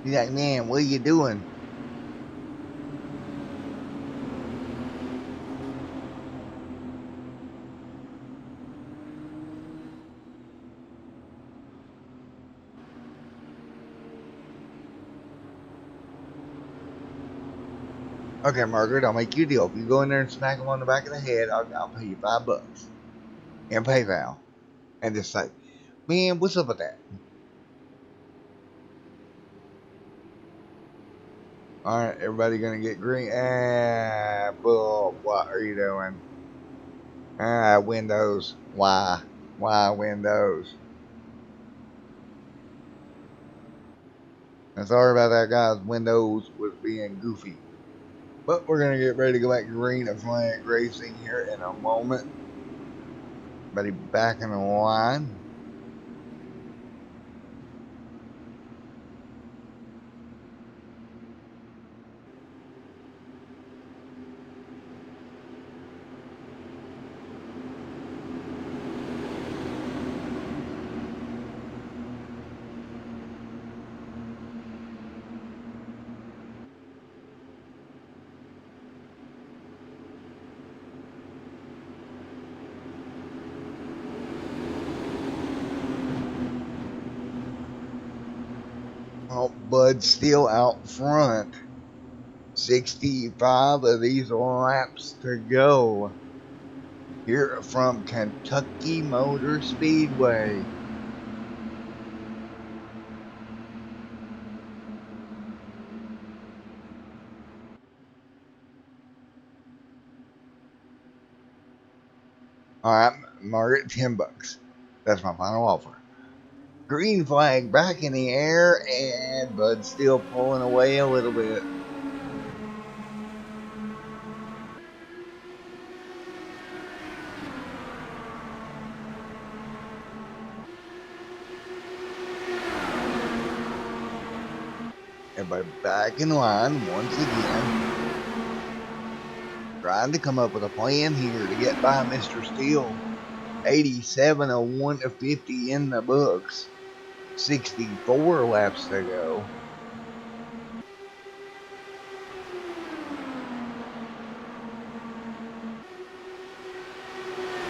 He's like, man, what are you doing? Okay, Margaret, I'll make you a deal. If you go in there and smack him on the back of the head, I'll pay you $5 in PayPal. And just say, man, what's up with that? All right, everybody gonna get green. Ah, bull. What are you doing? Ah, Windows. Why? Why Windows? And sorry about that, guys. Windows was being goofy. But we're gonna get ready to go back to green and flag racing here in a moment. Everybody back in the line. Oh, Bud's still out front. 65 of these laps to go. Here from Kentucky Motor Speedway. All right, Margaret, $10. That's my final offer. Green flag back in the air, and Bud's still pulling away a little bit. Everybody back in line once again. Trying to come up with a plan here to get by Mr. Steele. 87:01 to 50 in the books. 64 laps to go.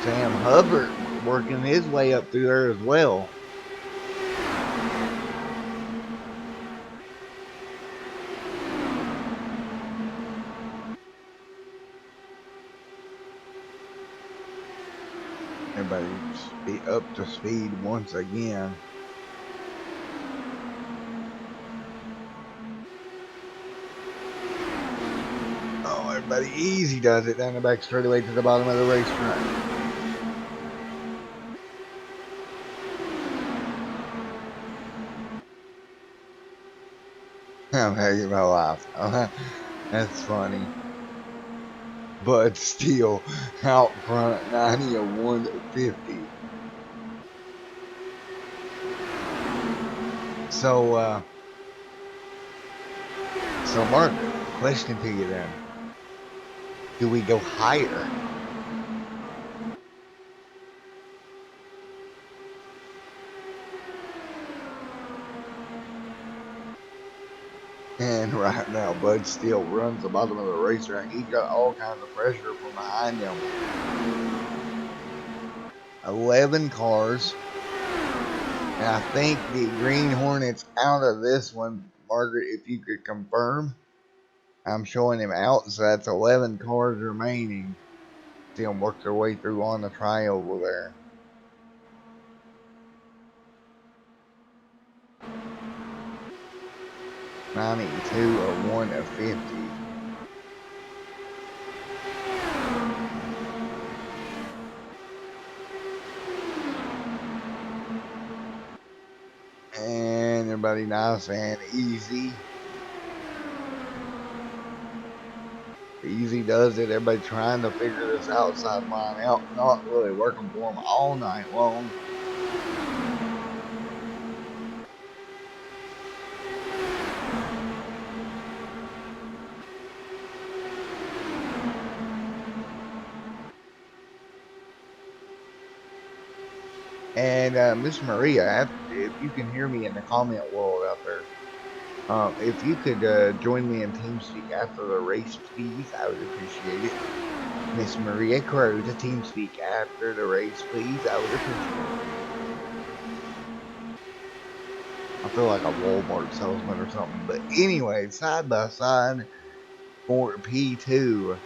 Sam Hubbard working his way up through there as well. Everybody up to speed once again. Oh, everybody easy does it down the back straightaway to the bottom of the racetrack. I'm having my life. That's funny. But still out front 90:01 to 50. So Mark, question to you then. Do we go higher? And right now, Bud Steele runs the bottom of the racetrack. He's got all kinds of pressure from behind him. 11 cars. And I think the Green Hornet's out of this one. Margaret, if you could confirm. I'm showing him out, so that's 11 cars remaining. See them work their way through on the trioval there. $92:01 to 50. And everybody nice and easy. Easy does it. Everybody trying to figure this outside line out. Not really working for them all night long. And Miss Maria, if you can hear me in the comment world out there, if you could join me in TeamSpeak after the race, please, I would appreciate it. Miss Maria Crow to TeamSpeak after the race, please, I would appreciate it. I feel like a Walmart salesman or something, but anyway, side by side for P2.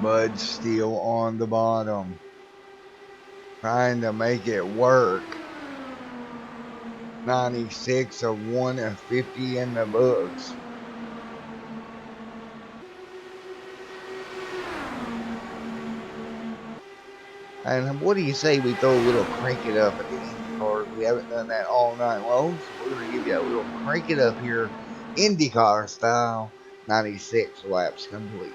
Bud Steele on the bottom, trying to make it work. 96:01 to 50 in the books. And what do you say we throw a little crank it up at the IndyCars? We haven't done that all night long, so we're going to give you a little crank it up here, IndyCar style. 96 laps complete.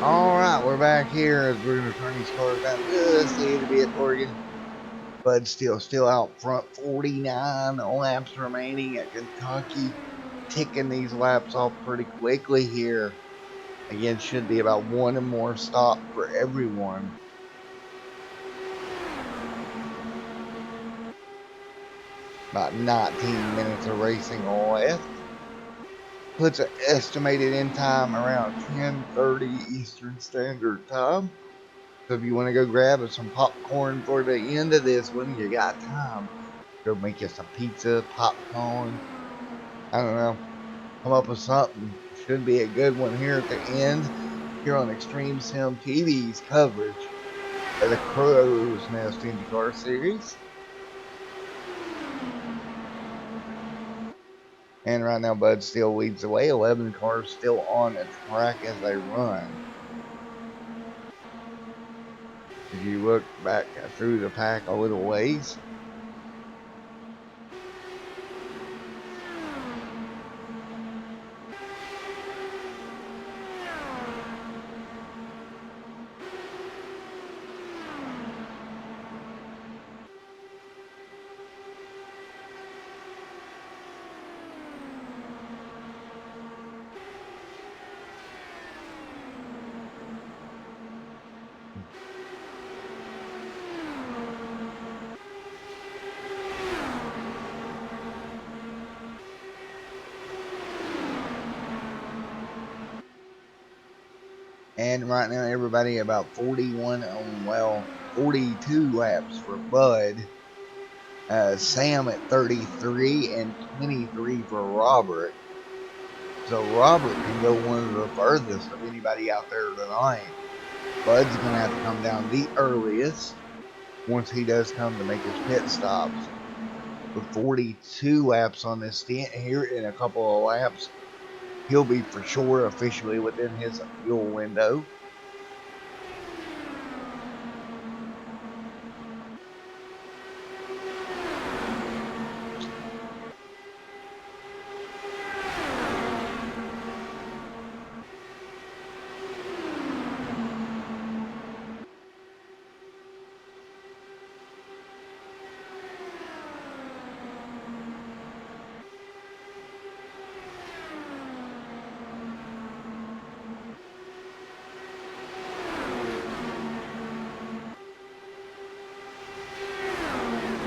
Alright, we're back here as we're going to turn these cars down just a little bit for you. Bud still out front, 49 laps remaining at Kentucky. Ticking these laps off pretty quickly here. Again, should be about one or more stop for everyone. About 19 minutes of racing left. Puts an estimated end time around 10:30 Eastern Standard Time. So if you want to go grab some popcorn for the end of this one, you got time. Go make you some pizza, popcorn. I don't know. Come up with something. Should be a good one here at the end. Here on Extreme Sim TV's coverage of the Crowsnest Indycar Series. And right now, Bud still leads the way. 11 cars still on the track as they run. If you look back through the pack a little ways, and right now everybody about 41 on, well, 42 laps for Bud. Sam at 33 and 23 for Robert. So Robert can go one of the furthest of anybody out there tonight. Bud's going to have to come down the earliest once he does come to make his pit stops. With 42 laps on this stint here, in a couple of laps, he'll be for sure officially within his fuel window.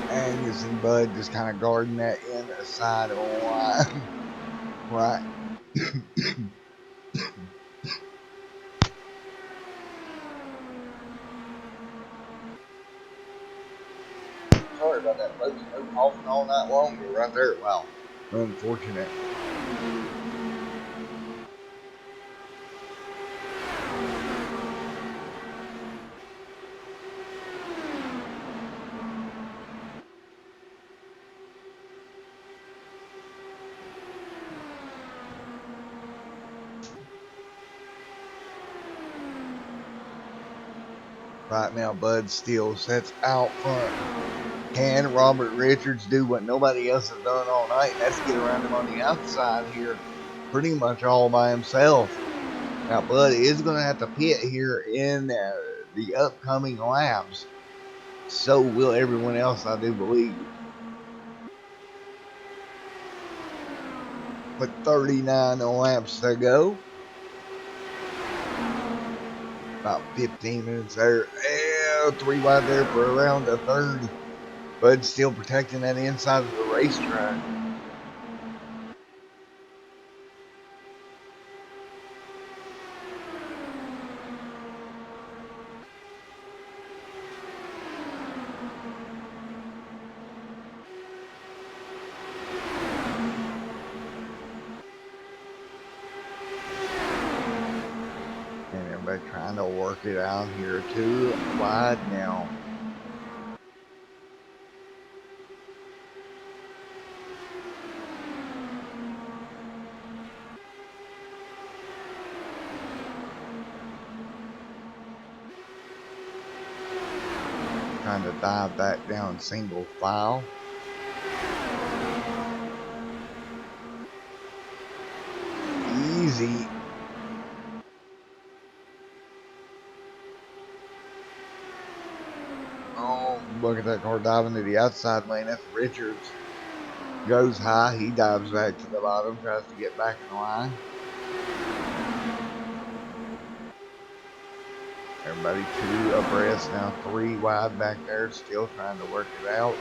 And you see Bud just kind of guarding that inside of a line. Right. Sorry about that, folks. No coughing all night long, but right there, wow. Unfortunate. Right now, Bud still sets out front. Can Robert Richards do what nobody else has done all night? That's get around him on the outside here pretty much all by himself. Now, Bud is going to have to pit here in the upcoming laps. So will everyone else, I do believe. With 39 laps to go. About 15 minutes there. And 3 wide there for around a third. Bud still protecting that inside of the racetrack. And everybody trying to work it out here. 2 wide now. Trying to dive back down single file. Easy. look at that car diving to the outside lane. That's Richards. Goes high. He dives back to the bottom. Tries to get back in line. Everybody 2 abreast now. 3 wide back there. Still trying to work it out.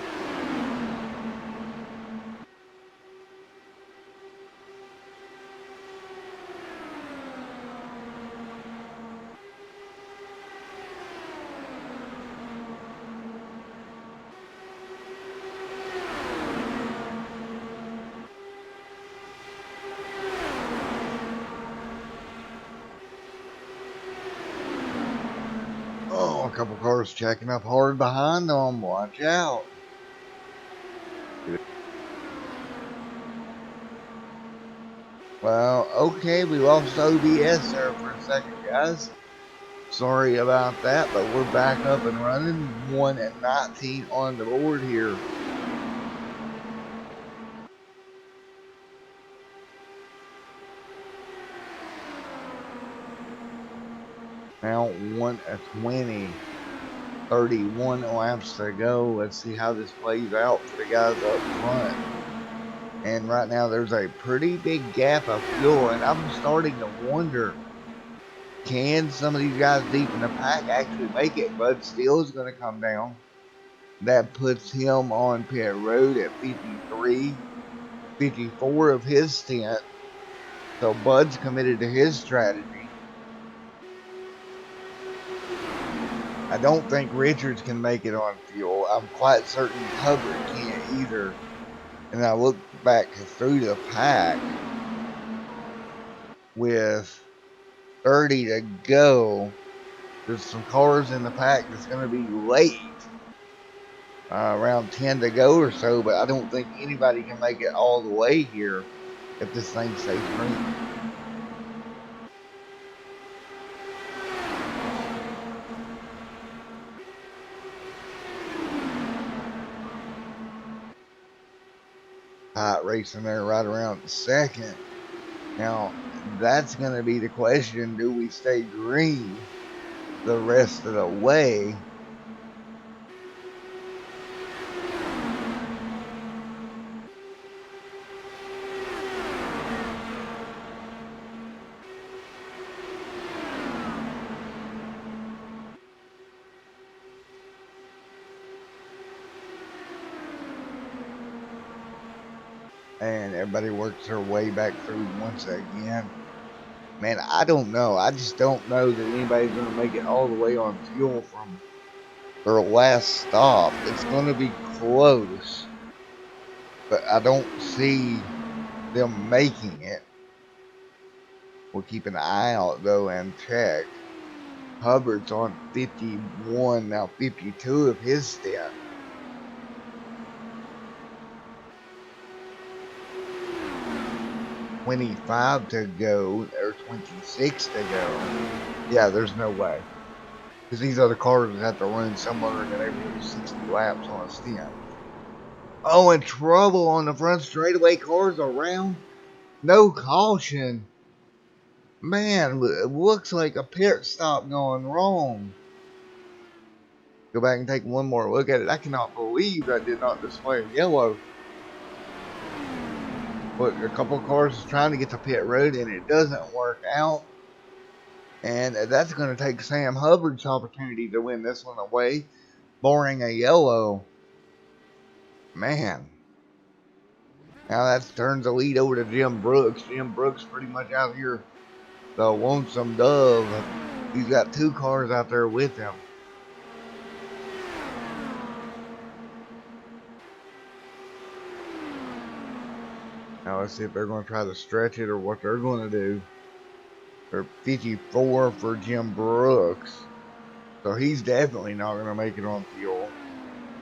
Oh, a couple cars checking up hard behind them. Watch out. Well, okay, we lost OBS there for a second, guys. Sorry about that, but we're back up and running. 1-19 on the board here. Now 1:20. 31 laps to go. Let's see how this plays out for the guys up front. And right now there's a pretty big gap of fuel, and I'm starting to wonder, can some of these guys deep in the pack actually make it? Bud Steele is going to come down. That puts him on pit road at 53, 54 of his stint. So Bud's committed to his strategy. I don't think Richards can make it on fuel. I'm quite certain Hubbard can't either. And I look back through the pack with 30 to go. There's some cars in the pack that's going to be late. Around 10 to go or so, but I don't think anybody can make it all the way here if this thing stays green. Hot racing there right around second. Now, that's going to be the question. Do we stay green the rest of the way? And everybody works their way back through once again. Man, I don't know. I just don't know that anybody's going to make it all the way on fuel from their last stop. It's going to be close, but I don't see them making it. We'll keep an eye out, though, and check. Hubbard's on 51, now 52 of his stint. $25 to go, or 26 to go. Yeah, there's no way. Because these other cars have to run somewhere in the neighborhood of 60 laps on a stint. Oh, and trouble on the front straightaway, cars around. No caution. Man, it looks like a pit stop going wrong. Go back and take one more look at it. I cannot believe that did not display a yellow. Look, a couple of cars is trying to get to pit road and it doesn't work out. And that's going to take Sam Hubbard's opportunity to win this one away, barring a yellow. Man. Now that turns the lead over to Jim Brooks. Jim Brooks pretty much out here the lonesome dove. He's got 2 cars out there with him. Now let's see if they're going to try to stretch it or what they're going to do. They're 54 for Jim Brooks. So he's definitely not going to make it on fuel.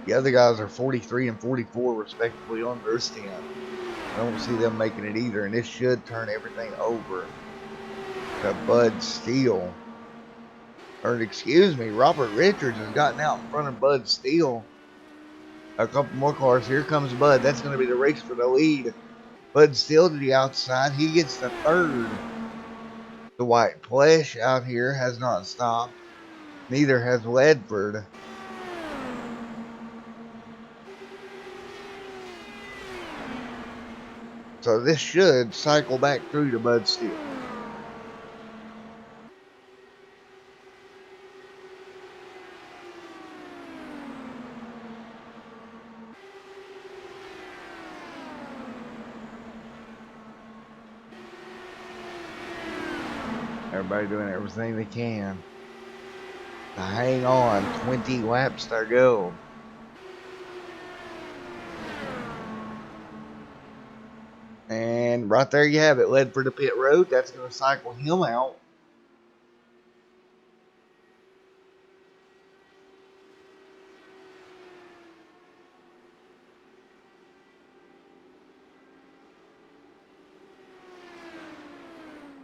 The other guys are 43 and 44 respectively on their stint. I don't see them making it either. And this should turn everything over to Bud Steele. Or excuse me, Robert Richards has gotten out in front of Bud Steele. A couple more cars. Here comes Bud. That's going to be the race for the lead. Bud Steele to the outside. He gets the third. The white Plesh out here has not stopped. Neither has Ledford. So this should cycle back through to Bud Steele. Everybody doing everything they can to hang on. 20 laps to go. And right there you have it. Led for the pit road. That's going to cycle him out.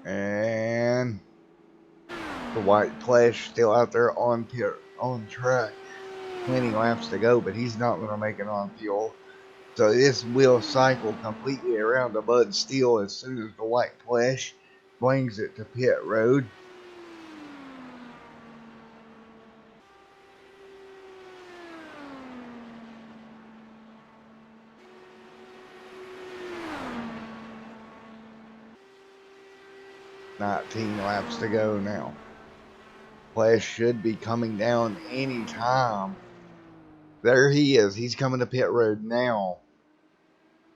And the white Flash still out there on track. Plenty laps to go, but he's not going to make it on fuel. So this will cycle completely around the Bud Steele as soon as the white Flash brings it to pit road. $19 laps to go now. Flash should be coming down any time. There he is. He's coming to pit road now.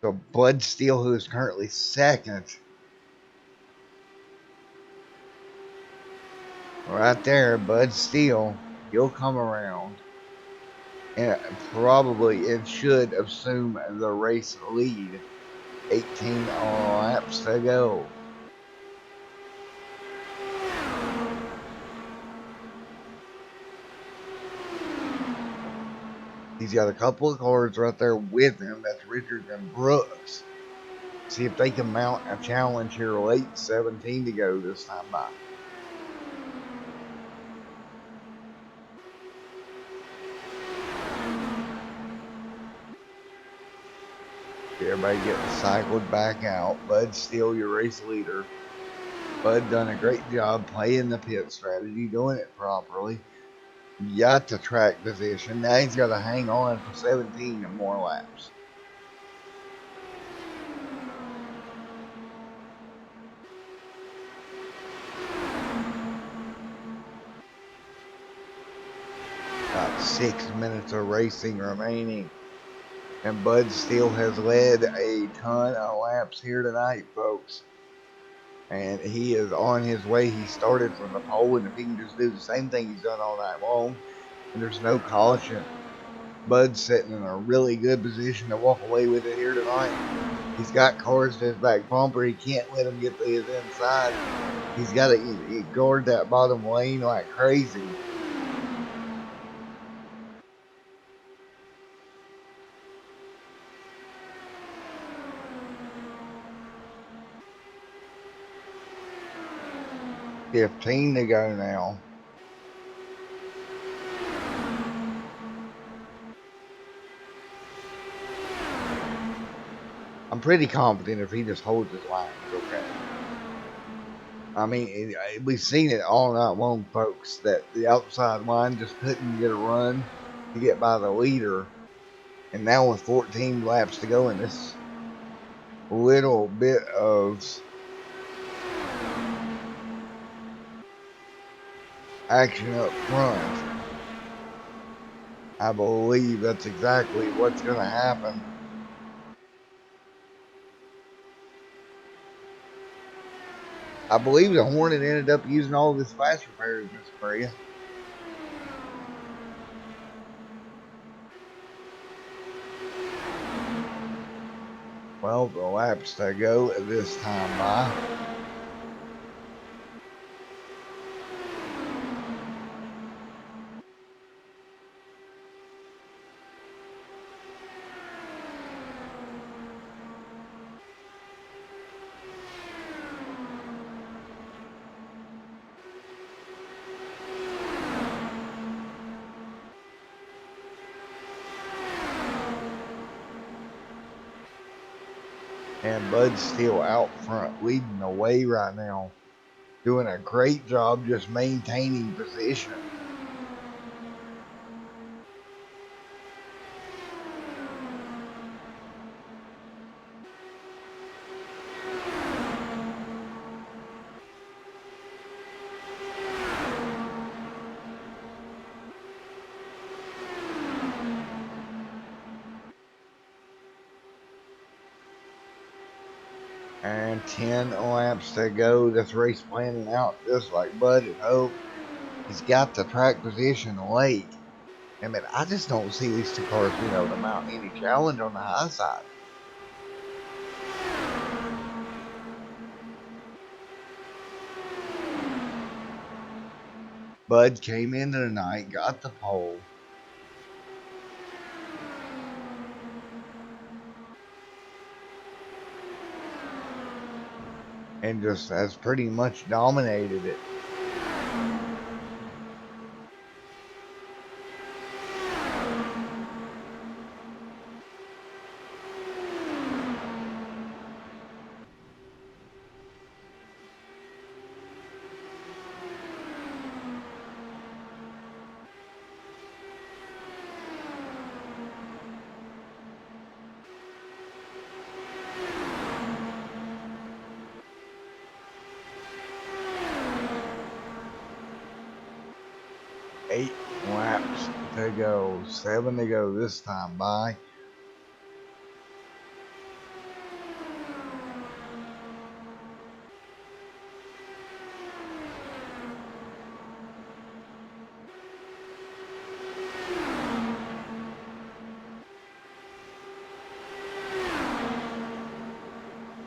So Bud Steele, who is currently second, right there, Bud Steele, he'll come around. And probably it should assume the race lead. 18 laps to go. He's got a couple of cars right there with him. That's Richards and Brooks. See if they can mount a challenge here late. 17 to go this time by. Everybody getting cycled back out. Bud Steele, your race leader. Bud done a great job playing the pit strategy, doing it properly. Got the track position. Now he's got to hang on for 17 and more laps. About 6 minutes of racing remaining. And Bud Steele has led a ton of laps here tonight, folks. And he is on his way. He started from the pole, and if he can just do the same thing he's done all night long, and there's no caution, Bud's sitting in a really good position to walk away with it here tonight. He's got cars to his back bumper. He can't let them get to his inside. He's got to guard that bottom lane like crazy. $15 to go now. I'm pretty confident if he just holds his line, it's okay. I mean, we've seen it all night long, folks, that the outside line just couldn't get a run to get by the leader. And now with 14 laps to go in this little bit of action up front, I believe that's exactly what's going to happen. I believe the Hornet ended up using all of his fast repairs, Miss Maria. Well, the laps to go at this time by. And Bud's still out front, leading the way right now. Doing a great job just maintaining position. And 10 laps to go. This race planning out just like Bud had hoped. He's got the track position late. I mean, I just don't see these two cars being able to mount any challenge on the high side. Bud came into the night, got the pole. And just has pretty much dominated it. Eight laps to go, 7 to go this time by.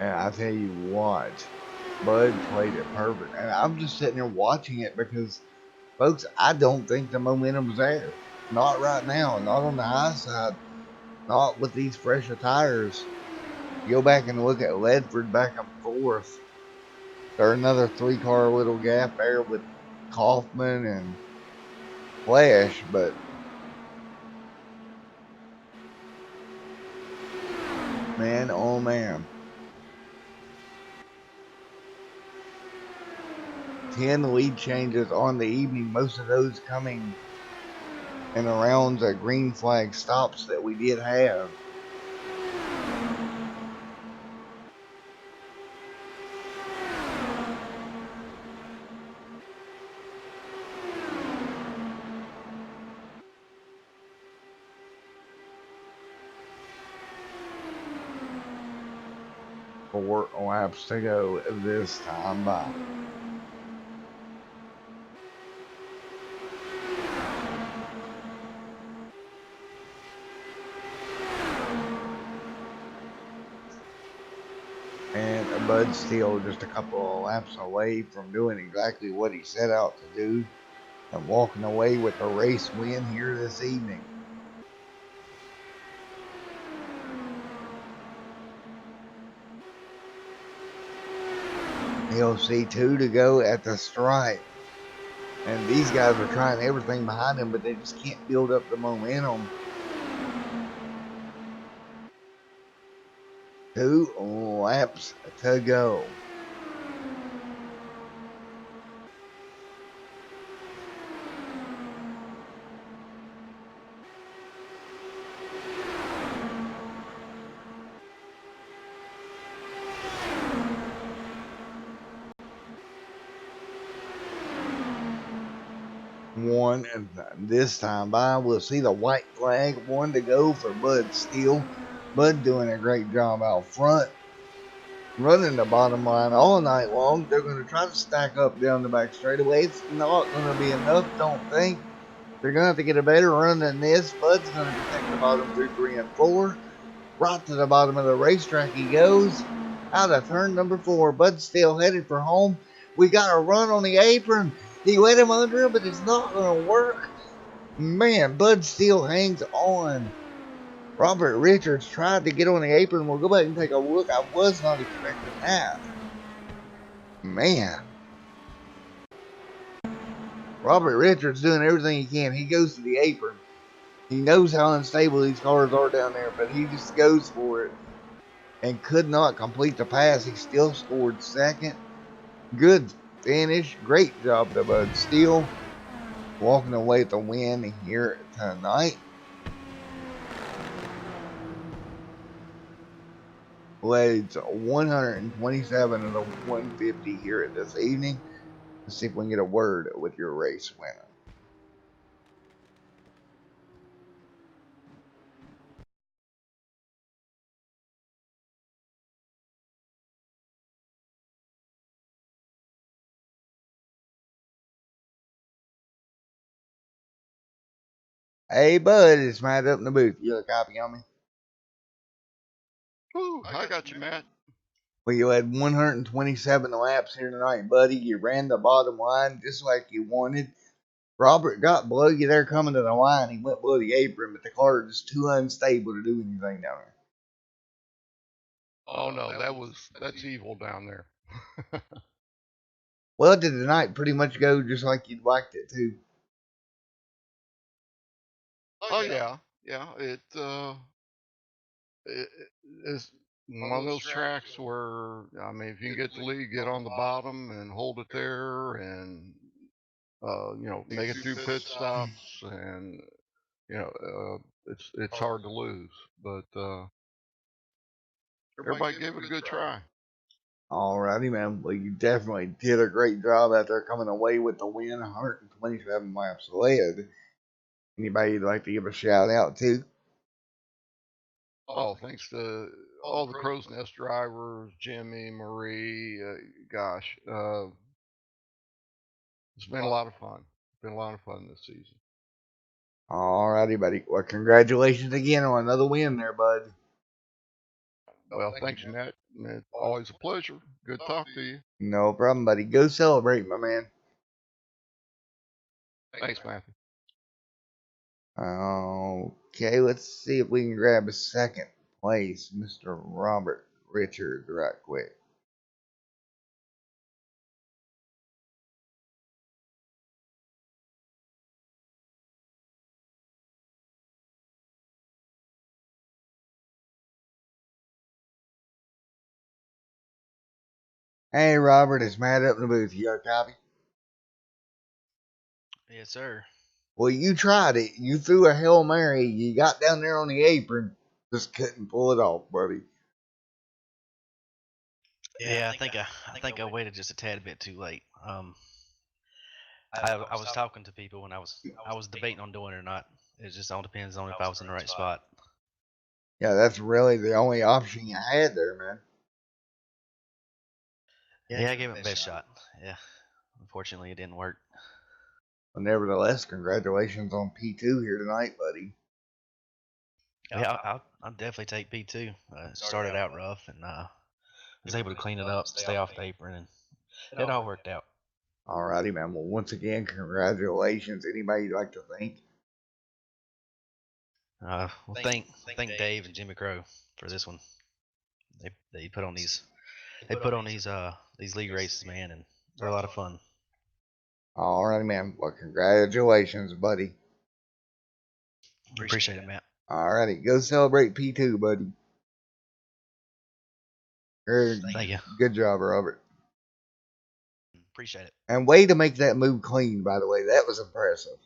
And I tell you what, Bud played it perfect. And I'm just sitting there watching it because, folks, I don't think the momentum's there. Not right now, not on the high side, not with these fresher tires. You go back and look at Ledford back and forth. There's another 3 car little gap there with Kaufman and Flash, but man, oh man. 10 lead changes on the evening, most of those coming in around the green flag stops that we did have. Four laps to go this time by. And Bud still just a couple of laps away from doing exactly what he set out to do and walking away with a race win here this evening. He'll see 2 to go at the stripe. And these guys are trying everything behind him, but they just can't build up the momentum. 2 laps to go. One, and this time by, we'll see the white flag. 1 to go for Bud Steele. Bud doing a great job out front, running the bottom line all night long. They're going to try to stack up down the back straightaway. It's not going to be enough, don't think. They're going to have to get a better run than this. Bud's going to protect the bottom 2, 3, and 4. Right to the bottom of the racetrack he goes. Out of turn number 4. Bud's still headed for home. We got a run on the apron. He let him under him, but it's not going to work. Man, Bud still hangs on. Robert Richards tried to get on the apron. We'll go back and take a look. I was not expecting that. Man. Robert Richards doing everything he can. He goes to the apron. He knows how unstable these cars are down there, but he just goes for it and could not complete the pass. He still scored second. Good finish. Great job to Bud Steele. Walking away with the win here tonight. Leads 127 of the 150 here this evening. Let's see if we can get a word with your race winner. Hey, bud, it's Matt up in the booth. You got a copy on me? Woo, I got you, Matt. Well, you had 127 laps here tonight, buddy. You ran the bottom line just like you wanted. Robert got below you there coming to the line. He went below the apron, but the car was just too unstable to do anything down there. Oh no, that's evil down there. Well, did the night pretty much go just like you'd liked it to? Oh yeah, yeah. It is one of those tracks where, I mean, if you can get the lead, get on the bottom and hold it there, and make it through pit stops, and it's hard to lose. But everybody gave it a good try. Alrighty, man. Well, you definitely did a great job out there coming away with the win. 127 laps led. Anybody you'd like to give a shout out to? Oh, thanks to all the Crow's Nest drivers, Jimmy, Marie. Gosh, it's been a lot of fun. It's been a lot of fun this season. Alrighty, buddy. Well, congratulations again on another win there, bud. Well, thanks, Matt. It's always a pleasure. Good talk to you. No problem, buddy. Go celebrate, my man. Thanks, Matthew. Okay, let's see if we can grab a second place, Mr. Robert Richards, right quick. Hey, Robert, it's Matt up in the booth. You got a copy? Yes, sir. Well, you tried it. You threw a Hail Mary. You got down there on the apron. Just couldn't pull it off, buddy. Yeah, I think I waited just a tad bit too late. I was talking to people when I was debating on doing it or not. It just all depends on if I was in the right spot. Yeah, that's really the only option you had there, man. Yeah, I gave it my best shot. Yeah, unfortunately, it didn't work. But nevertheless, congratulations on P2 here tonight, buddy. Yeah, I'll definitely take P2. Started out rough and was able to clean it up, stay off the apron, and it all worked out. Alrighty, man. Well, once again, congratulations. Anybody you'd like to thank? Well, thank Dave and Jimmy Crow for this one. They put on these league races, man, and they're a lot of fun. Alrighty, man. Well, congratulations, buddy. Appreciate it, Matt. Alrighty, go celebrate P2, buddy. Thank you. Good job, Robert. Appreciate it. And way to make that move clean, by the way. That was impressive.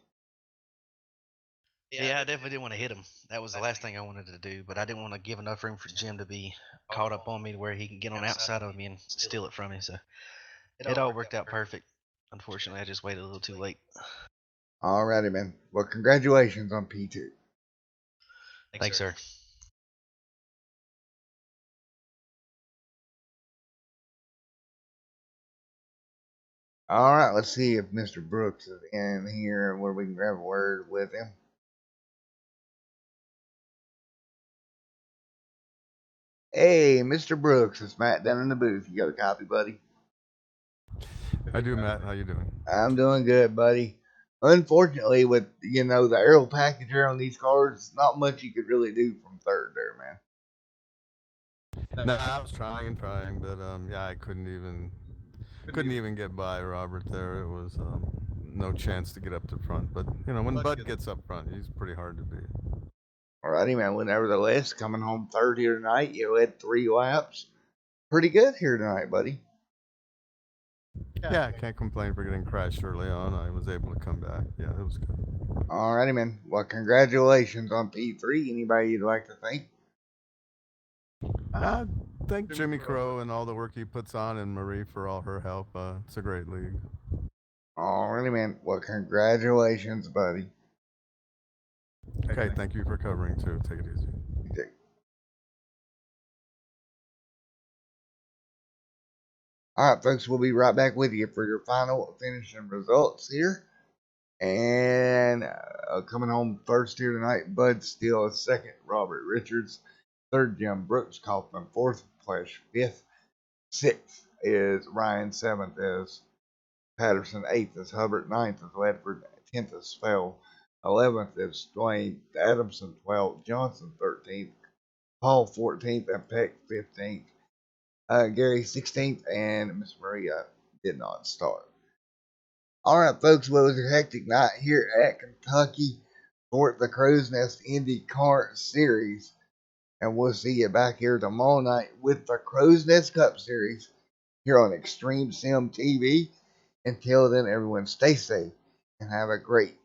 Yeah, I definitely didn't want to hit him. That was the last thing I wanted to do, but I didn't want to give enough room for Jim to be caught up on me to where he can get on the outside of me and steal it from me. So it all worked out perfect. Unfortunately, I just waited a little too late. Alrighty, man. Well, congratulations on P2. Thanks, sir. Alright, let's see if Mr. Brooks is in here where we can grab a word with him. Hey, Mr. Brooks, it's Matt down in the booth. You got a copy, buddy? I do, Matt. How you doing? I'm doing good, buddy. Unfortunately, with the aero packager on these cars, not much you could really do from third there, man. No, I was trying, but yeah, I couldn't even get by Robert there. It was no chance to get up to front. But when Bud gets up front, he's pretty hard to beat. Alrighty, man. Well, nevertheless, coming home third here tonight, you had 3 laps. Pretty good here tonight, buddy. Yeah, I can't complain for getting crashed early on. I was able to come back. Yeah, it was good. Alrighty, man. Well, congratulations on P3. Anybody you'd like to thank? Thank Jimmy Crow and all the work he puts on, and Marie for all her help. It's a great league. Alrighty, man. Well, congratulations, buddy. Okay, thank you for covering too. Take it easy. Okay. All right, folks, we'll be right back with you for your final finishing results here. And coming home first here tonight, Bud Steele second, Robert Richards third, Jim Brooks Kaufman fourth, Flash fifth, sixth is Ryan, seventh is Patterson, eighth is Hubbard, ninth is Ledford, tenth is Fell, 11th is Dwayne Adamson, 12th Johnson, 13th Paul, 14th, and Peck, 15th. Gary, 16th, and Miss Maria did not start. All right, folks. Well, it was a hectic night here at Kentucky for the Crowsnest Indycar Series. And we'll see you back here tomorrow night with the Crowsnest Cup Series here on Extreme Sim TV. Until then, everyone stay safe and have a great